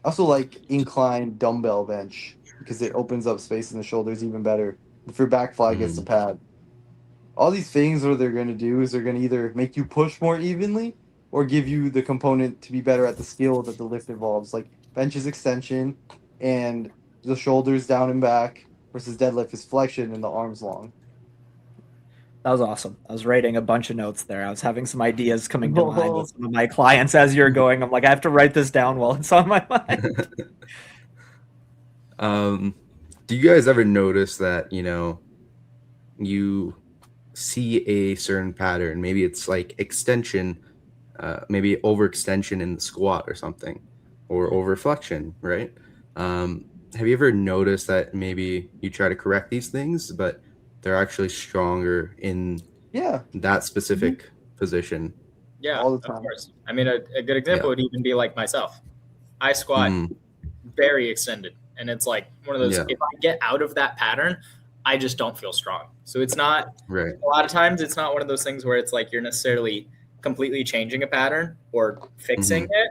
I also like inclined dumbbell bench because it opens up space in the shoulders even better. If your back fly gets the pad. All these things, what they're going to do is they're going to either make you push more evenly or give you the component to be better at the skill that the lift involves. Like bench is extension and the shoulders down and back versus deadlift is flexion and the arms long. That was awesome. I was writing a bunch of notes there. I was having some ideas coming to mind with some of my clients as you're going. I'm like, I have to write this down while it's on my mind. Do you guys ever notice that, you see a certain pattern? Maybe it's like extension, maybe overextension in the squat or something, or overflexion, right? Have you ever noticed that maybe you try to correct these things, but they're actually stronger in that specific position? Yeah, all the time. of course. I mean, a good example would even be like myself. I squat very extended, and it's like one of those. If I get out of that pattern, I just don't feel strong. So it's not right. A lot of times it's not one of those things where it's like you're necessarily completely changing a pattern or fixing it,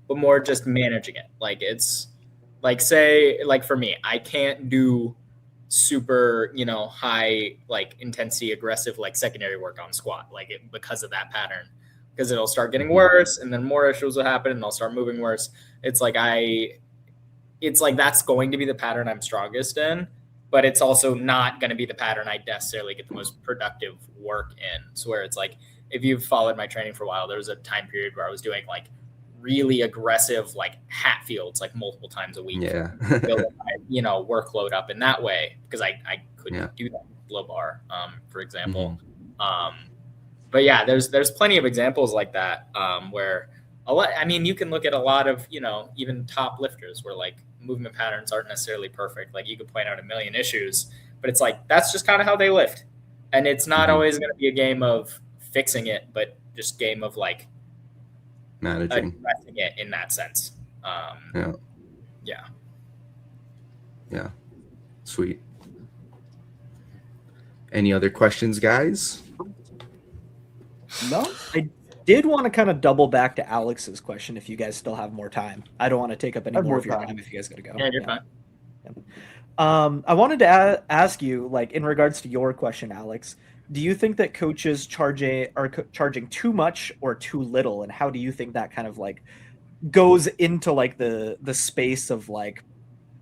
but more just managing it. Like it's like, say, like for me, I can't do super, high, like intensity, aggressive, like secondary work on squat, because of that pattern, because it'll start getting worse and then more issues will happen and I'll start moving worse. It's like that's going to be the pattern I'm strongest in, but it's also not going to be the pattern I necessarily get the most productive work in. So where it's like, if you've followed my training for a while, there was a time period where I was doing like really aggressive, like hat fields, like multiple times a week. Yeah. Build my, workload up in that way because I couldn't do that with low bar, for example. But yeah, there's plenty of examples like that where you can look at a lot of, even top lifters where like movement patterns aren't necessarily perfect. Like you could point out a million issues, but it's like, that's just kind of how they lift. And it's not always going to be a game of fixing it, but just game of like managing it in that sense. Yeah. Sweet. Any other questions, guys? No, I did want to kind of double back to Alex's question if you guys still have more time. I don't want to take up any more of your time if you guys got to go. Yeah, you're fine. I wanted to ask you, like, in regards to your question, Alex, do you think that coaches are charging too much or too little? And how do you think that kind of like goes into like the space of like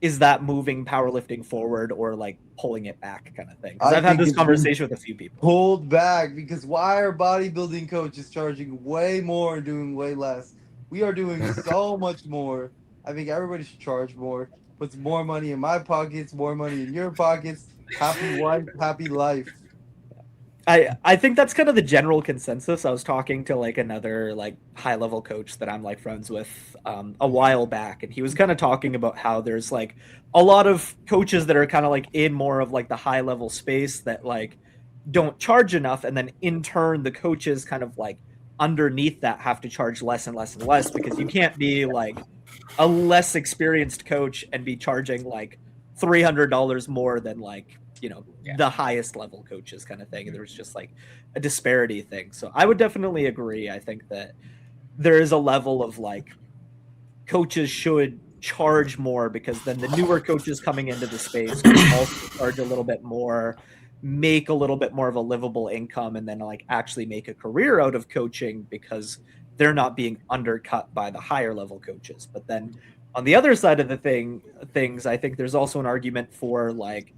is that moving powerlifting forward or like pulling it back kind of thing? Because I I've had think this it's conversation with a few people. Pulled back because why are bodybuilding coaches charging way more and doing way less? We are doing so much more. I think everybody should charge more. Puts more money in my pockets, more money in your pockets. Happy wife, happy life. I think that's kind of the general consensus. I was talking to like another like high level coach that I'm like friends with a while back, and he was kind of talking about how there's like a lot of coaches that are kind of like in more of like the high level space that like don't charge enough, and then in turn the coaches kind of like underneath that have to charge less and less and less, because you can't be like a less experienced coach and be charging like $300 more than like the highest level coaches kind of thing. And there's just like a disparity thing. So I would definitely agree. I think that there is a level of like coaches should charge more, because then the newer coaches coming into the space can also charge a little bit more, make a little bit more of a livable income, and then like actually make a career out of coaching because they're not being undercut by the higher level coaches. But then on the other side of the things, I think there's also an argument for like,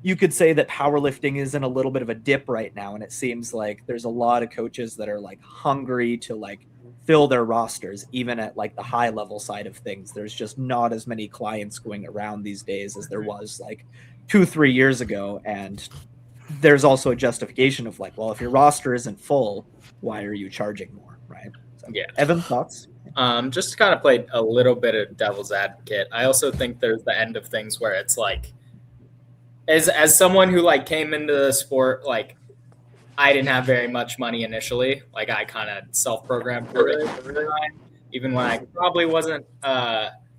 you could say that powerlifting is in a little bit of a dip right now, and it seems like there's a lot of coaches that are like hungry to like fill their rosters, even at like the high level side of things. There's just not as many clients going around these days as there was like 2-3 years ago. And there's also a justification of like, well, if your roster isn't full, why are you charging more, right? So, yeah. Evan, thoughts? Just to kind of play a little bit of devil's advocate, I also think there's the end of things where it's like, as someone who like came into the sport, like I didn't have very much money initially. Like I kind of self-programmed for it, even when I probably wasn't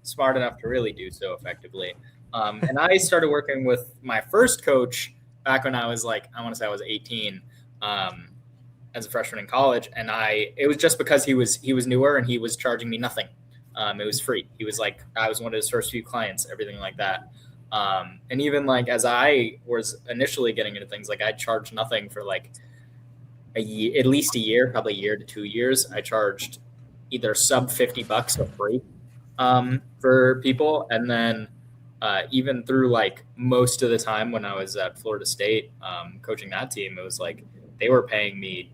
smart enough to really do so effectively. And I started working with my first coach back when I was like, I want to say I was 18, as a freshman in college. And it was just because he was newer and he was charging me nothing. It was free. He was like, I was one of his first few clients, everything like that. And even like as I was initially getting into things, like I charged nothing for like a year, at least a year, probably a year to 2 years. I charged either sub $50 or free for people. And then even through like most of the time when I was at Florida State coaching that team, it was like they were paying me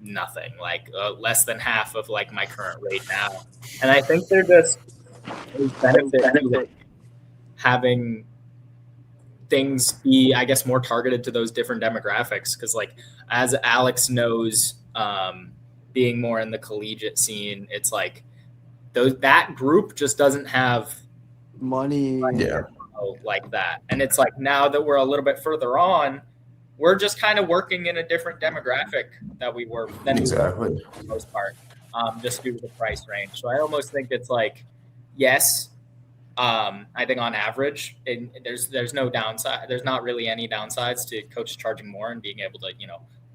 nothing, like less than half of like my current rate now. And I think they're just benefit having things be, I guess, more targeted to those different demographics. Because like as Alex knows, being more in the collegiate scene, it's like that group just doesn't have money like that. And it's like now that we're a little bit further on, we're just kind of working in a different demographic that we were then Exactly. for the most part, just due to the price range. So I almost think it's like, yes, I think on average, there's no downside. There's not really any downsides to coaches charging more and being able to,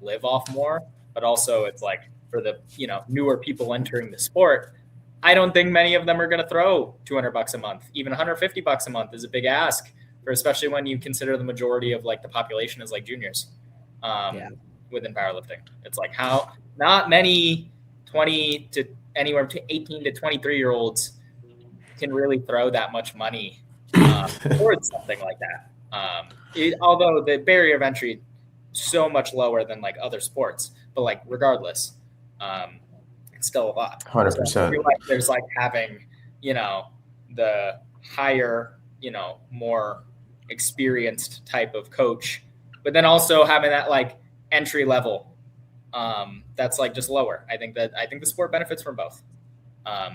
live off more. But also it's like for the, newer people entering the sport, I don't think many of them are going to throw $200 a month. Even $150 a month is a big ask, for especially when you consider the majority of like the population is like juniors within powerlifting. It's like how not many 20 to anywhere between 18 to 23-year-olds can really throw that much money towards something like that. Although the barrier of entry is so much lower than like other sports, but like regardless, it's still a lot. 100%. So I feel like there's like having, the higher, more experienced type of coach, but then also having that like entry level that's like just lower. I think the sport benefits from both. I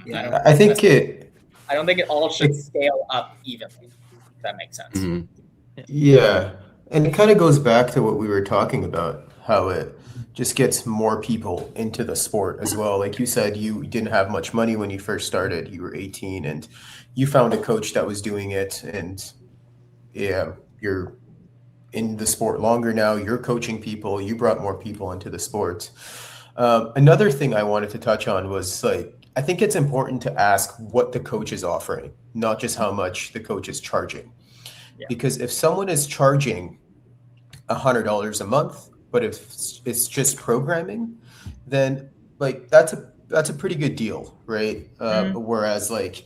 don't think it all should scale up evenly, if that makes sense. Mm-hmm. Yeah. And it kind of goes back to what we were talking about, how it just gets more people into the sport as well. Like you said, you didn't have much money when you first started. You were 18 and you found a coach that was doing it. And yeah, you're in the sport longer now. You're coaching people. You brought more people into the sport. Another thing I wanted to touch on was like, I think it's important to ask what the coach is offering, not just how much the coach is charging. Yeah. Because if someone is charging $100 a month, but if it's just programming, then like that's a pretty good deal, right? Whereas like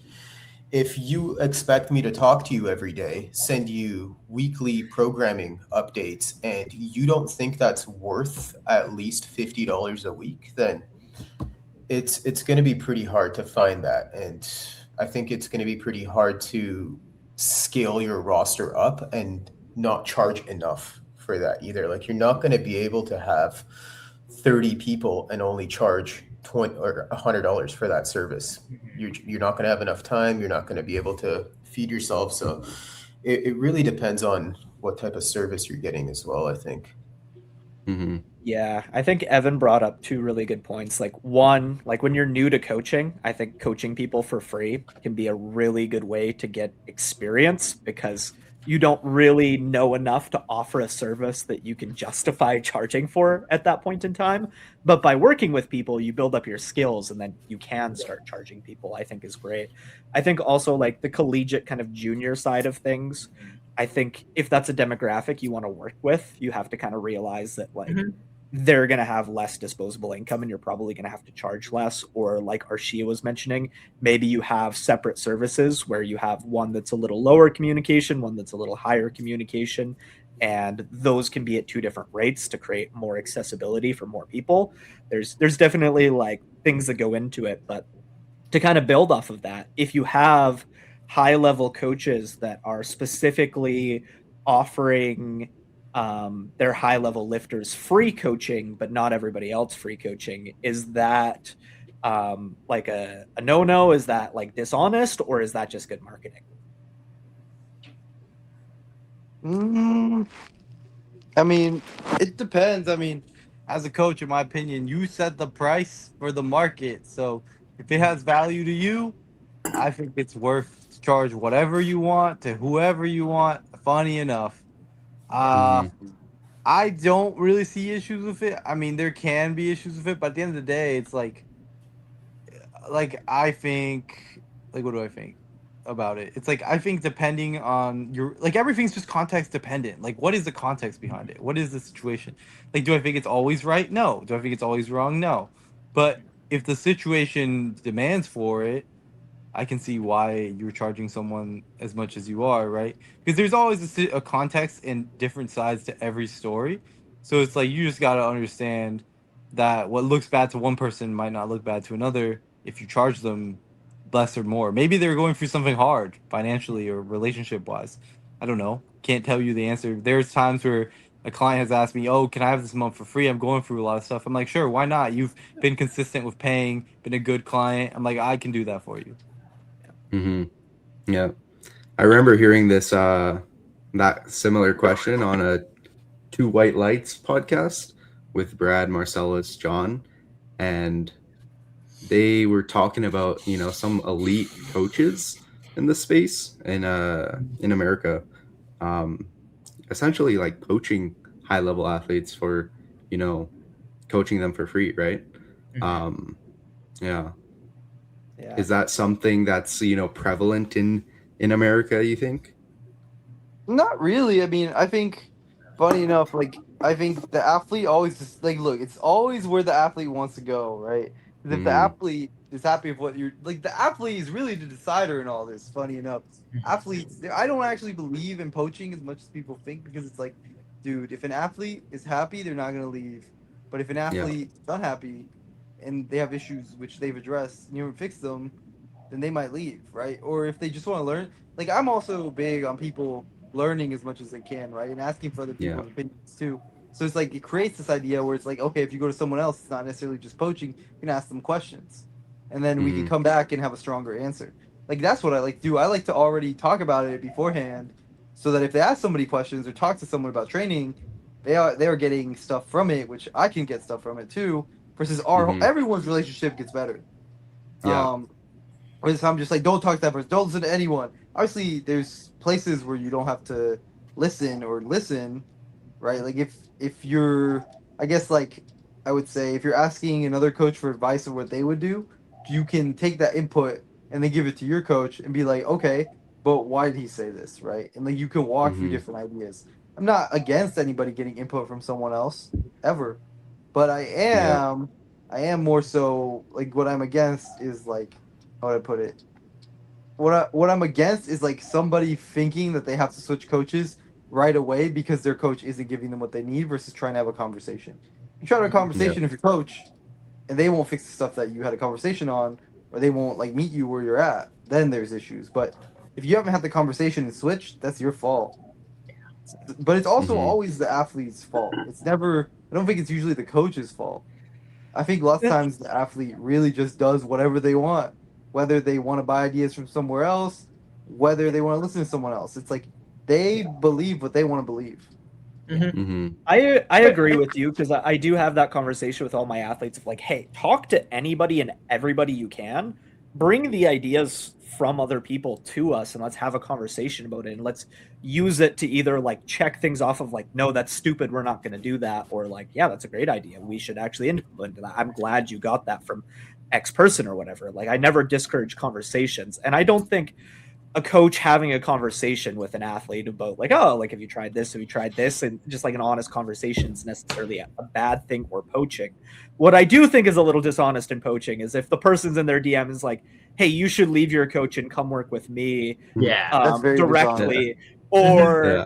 If you expect me to talk to you every day, send you weekly programming updates, and you don't think that's worth at least $50 a week, then it's going to be pretty hard to find that. And I think it's going to be pretty hard to scale your roster up and not charge enough for that either. Like you're not going to be able to have 30 people and only charge 20 or $100 for that service. You're not going to have enough time. You're not going to be able to feed yourself. So it really depends on what type of service you're getting as well, I think. Mm-hmm. Yeah, I think Evan brought up two really good points. Like one, like when you're new to coaching, I think coaching people for free can be a really good way to get experience because you don't really know enough to offer a service that you can justify charging for at that point in time. But by working with people, you build up your skills and then you can start charging people, I think is great. I think also like the collegiate kind of junior side of things, I think if that's a demographic you want to work with, you have to kind of realize that like they're going to have less disposable income and you're probably going to have to charge less. Or like Arshia was mentioning, maybe you have separate services where you have one that's a little lower communication, one that's a little higher communication, and those can be at two different rates to create more accessibility for more people. There's definitely like things that go into it, but to kind of build off of that, if you have high level coaches that are specifically offering their high level lifters free coaching, but not everybody else free coaching, is that like a no? Is that like dishonest, or is that just good marketing? I mean, it depends. I mean, as a coach, in my opinion, you set the price for the market. So if it has value to you, I think it's worth to charge whatever you want to whoever you want. Funny enough, uh, Mm-hmm. I don't really see issues with it. I mean, there can be issues with it, but at the end of the day, it's like I think, like what do I think about it? It's like I think depending on your like everything's just context dependent. Like what is the context behind it? What is the situation? Like do I think it's always right? No. Do I think it's always wrong? No. But if the situation demands for it, I can see why you're charging someone as much as you are, right? Because there's always a context and different sides to every story. So it's like you just got to understand that what looks bad to one person might not look bad to another if you charge them less or more. Maybe they're going through something hard financially or relationship wise. I don't know. Can't tell you the answer. There's times where a client has asked me, "Oh, can I have this month for free? I'm going through a lot of stuff." I'm like, "Sure, why not? You've been consistent with paying, been a good client." I'm like, "I can do that for you." Mm-hmm. Yeah. I remember hearing this that similar question on a Two White Lights podcast with Brad, Marcellus, John, and they were talking about, you know, some elite coaches in the space in America, um, essentially like coaching high level athletes for, you know, coaching them for free, right? Um, yeah. Yeah. Is that something that's, you know, prevalent in America, you think? Not really. I mean, I think, funny enough, like I think the athlete always just like look. It's always where the athlete wants to go, right? 'Cause if the Mm-hmm. athlete is happy with what you're like, the athlete is really the decider in all this. Funny enough, athletes. I don't actually believe in poaching as much as people think because it's like, dude, if an athlete is happy, they're not gonna leave. But if an Yeah. athlete is unhappy and they have issues which they've addressed, and you haven't fixed them, then they might leave, right? Or if they just want to learn. Like I'm also big on people learning as much as they can, right? And asking for other Yeah. people's opinions too. So it's like it creates this idea where it's like, okay, if you go to someone else, it's not necessarily just poaching. You can ask them questions, and then we can Mm-hmm. come back and have a stronger answer. Like that's what I like to do. I like to already talk about it beforehand, so that if they ask somebody questions or talk to someone about training, they are getting stuff from it, which I can get stuff from it too. Versus our Mm-hmm. everyone's relationship gets better. Yeah. Whereas I'm just like, don't talk to that person, don't listen to anyone. Obviously, there's places where you don't have to listen, right? Like if you're, I guess like I would say, if you're asking another coach for advice of what they would do, you can take that input and then give it to your coach and be like, okay, but why did he say this, right? And like you can walk through Mm-hmm. different ideas. I'm not against anybody getting input from someone else ever, but Yeah. I am more so like what I'm against is like how would I put it? what I'm against is like somebody thinking that they have to switch coaches right away because their coach isn't giving them what they need versus trying to have a conversation. You try to have a conversation with your coach, and they won't fix the stuff that you had a conversation on, or they won't like meet you where you're at. Then there's issues. But if you haven't had the conversation and switched, that's your fault. But it's also always the athlete's fault. It's never. I don't think it's usually the coach's fault. I think lots of times the athlete really just does whatever they want, whether they want to buy ideas from somewhere else, whether they want to listen to someone else. It's like they believe what they want to believe. I agree with you, because I do have that conversation with all my athletes of like, hey, talk to anybody and everybody you can. Bring the ideas from other people to us and let's have a conversation about it, and let's use it to either like check things off of like, no, that's stupid, we're not going to do that, or like, yeah, that's a great idea, we should actually implement that. I'm glad you got that from X person or whatever. Like, I never discourage conversations, and I don't think a coach having a conversation with an athlete about like, oh, like, have you tried this, and just like an honest conversation is necessarily a bad thing or poaching. What I do think is a little dishonest in poaching is if the person's in their DM is like, hey, you should leave your coach and come work with me directly, or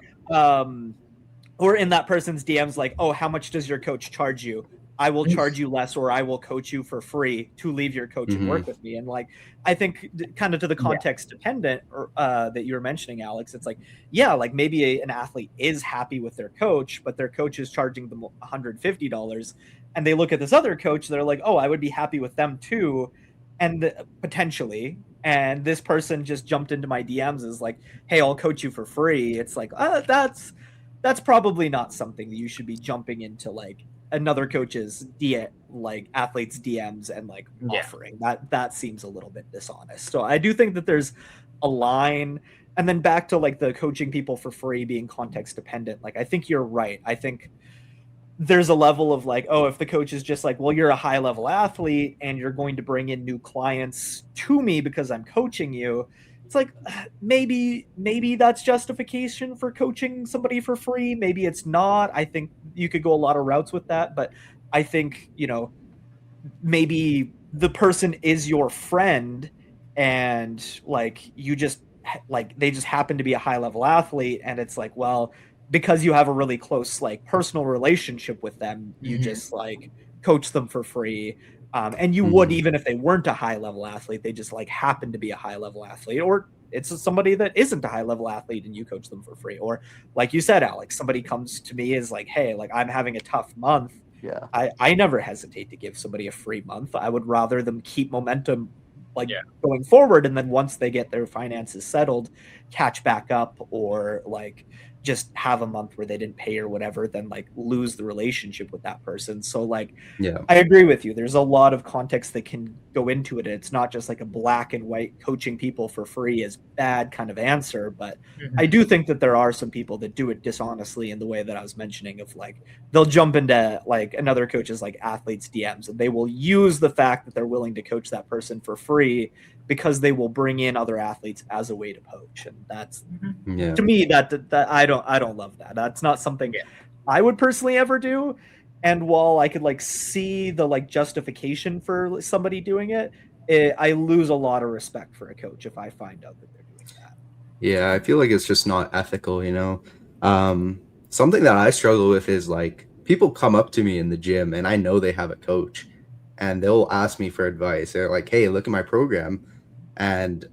or in that person's DMs like, oh, how much does your coach charge you? I will charge you less, or I will coach you for free to leave your coach and work with me. And like, I think kind of to the context dependent that you were mentioning, Alex, it's like, yeah, like maybe an athlete is happy with their coach, but their coach is charging them $150. And they look at this other coach, they're like, oh, I would be happy with them too. And potentially, and this person just jumped into my DMs is like, hey, I'll coach you for free. It's like, that's probably not something that you should be jumping into like another coach's athlete's DMs and like offering. That seems a little bit dishonest. So I do think that there's a line. And then back to like the coaching people for free being context dependent. Like, I think you're right. I think there's a level of like, oh, if the coach is just like, well, you're a high level athlete and you're going to bring in new clients to me because I'm coaching you. It's like, maybe that's justification for coaching somebody for free. Maybe it's not. I think you could go a lot of routes with that, but I think, maybe the person is your friend and like, you just like, they just happen to be a high level athlete. And it's like, well, because you have a really close, like, personal relationship with them, you just like coach them for free. And you would, even if they weren't a high level athlete, they just like happen to be a high level athlete, or it's somebody that isn't a high level athlete and you coach them for free. Or like you said, Alex, somebody comes to me is like, hey, like, I'm having a tough month. Yeah. I never hesitate to give somebody a free month. I would rather them keep momentum going forward. And then once they get their finances settled, catch back up, or like just have a month where they didn't pay or whatever, then like lose the relationship with that person. So like, I agree with you. There's a lot of context that can go into it. It's not just like a black and white coaching people for free is bad kind of answer. But I do think that there are some people that do it dishonestly in the way that I was mentioning of like, they'll jump into like another coach's like athletes DMs and they will use the fact that they're willing to coach that person for free because they will bring in other athletes as a way to poach. And that's to me that I don't love that. That's not something I would personally ever do. And while I could like see the like justification for somebody doing it, I lose a lot of respect for a coach if I find out that they're doing that. Yeah, I feel like it's just not ethical, Something that I struggle with is like people come up to me in the gym and I know they have a coach and they'll ask me for advice. They're like, hey, look at my program.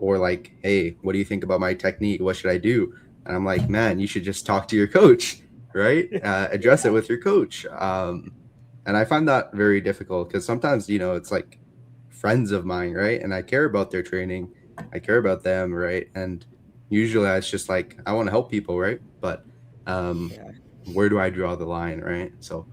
Or like, hey, what do you think about my technique? What should I do? And I'm like, man, you should just talk to your coach, right? Address it with your coach. And I find that very difficult because sometimes, it's like friends of mine, right? And I care about their training. I care about them, right? And usually it's just like, I want to help people, right? But where do I draw the line, right? So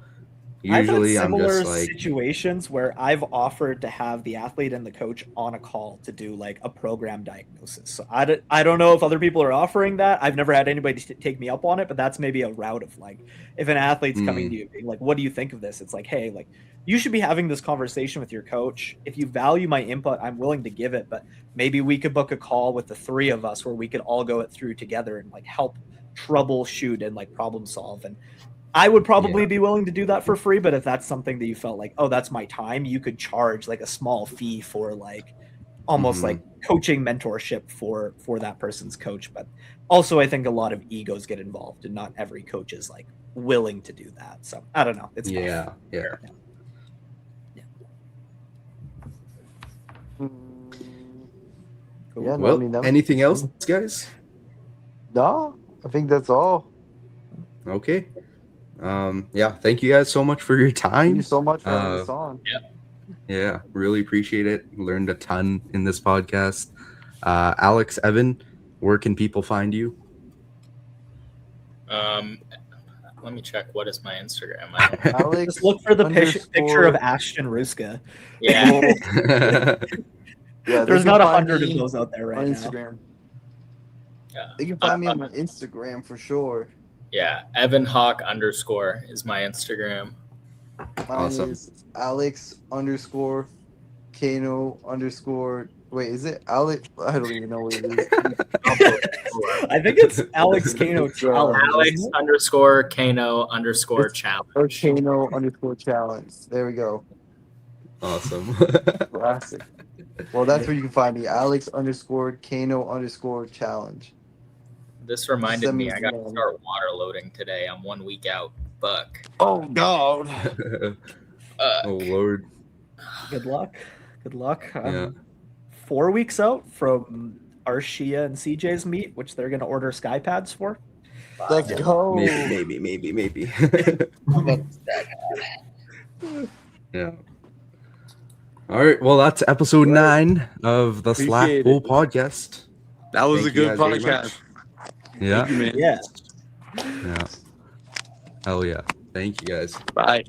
usually I'm just like situations where I've offered to have the athlete and the coach on a call to do like a program diagnosis. So I don't know if other people are offering that. I've never had anybody take me up on it, but that's maybe a route of like, if an athlete's coming to you being like, what do you think of this? It's like, hey, like, you should be having this conversation with your coach. If you value my input, I'm willing to give it, but maybe we could book a call with the three of us where we could all go it through together and like help troubleshoot and like problem solve. And I would probably be willing to do that for free, but if that's something that you felt like, oh, that's my time, you could charge like a small fee for like almost Mhm. like coaching mentorship for that person's coach. But also, I think a lot of egos get involved, and not every coach is like willing to do that. So I don't know. It's tough. Yeah. Mm, Cool. Yeah, no, Well, I mean, that was anything else, fun. guys? No, I think that's all. Okay. Yeah, thank you guys so much for your Thank time. you so much for having us on. Yeah, really appreciate it. Learned a ton in this podcast. Alex, Evan, where can people find you? Let me check. What is my Instagram? I don't know. Alex, Just look for the underscore- picture of Ashton Ruska. Yeah. Yeah, they There's can not find 100 of me those out there right on now. Instagram. Yeah. They can find me on my Instagram for sure. Yeah. Evan Hawk _ is my Instagram. Mine Awesome. is Alex _ Cano _ Wait, is it Alex? I don't even know what it is. I think it's Alex Cano Challenge. Alex isn't it? _ Cano _ challenge. Or Cano _ challenge. There we go. Awesome. Classic. Well, that's where you can find me. Alex _ Cano _ challenge. This reminded Send me me, I got to some- start water loading today. I'm 1 week out. Fuck. Oh God. Oh Lord. Good luck. Good luck. Yeah. 4 weeks out from Arshia and CJ's meet, which they're going to order sky pads for. Let's go. Maybe. Yeah. All right. Well, that's episode 9 of the Slack Appreciate Pool it. podcast. That was Thank a you good guys very podcast. much. Yeah. Thank you, man. Yeah. Yeah. Hell yeah. Thank you guys. Bye.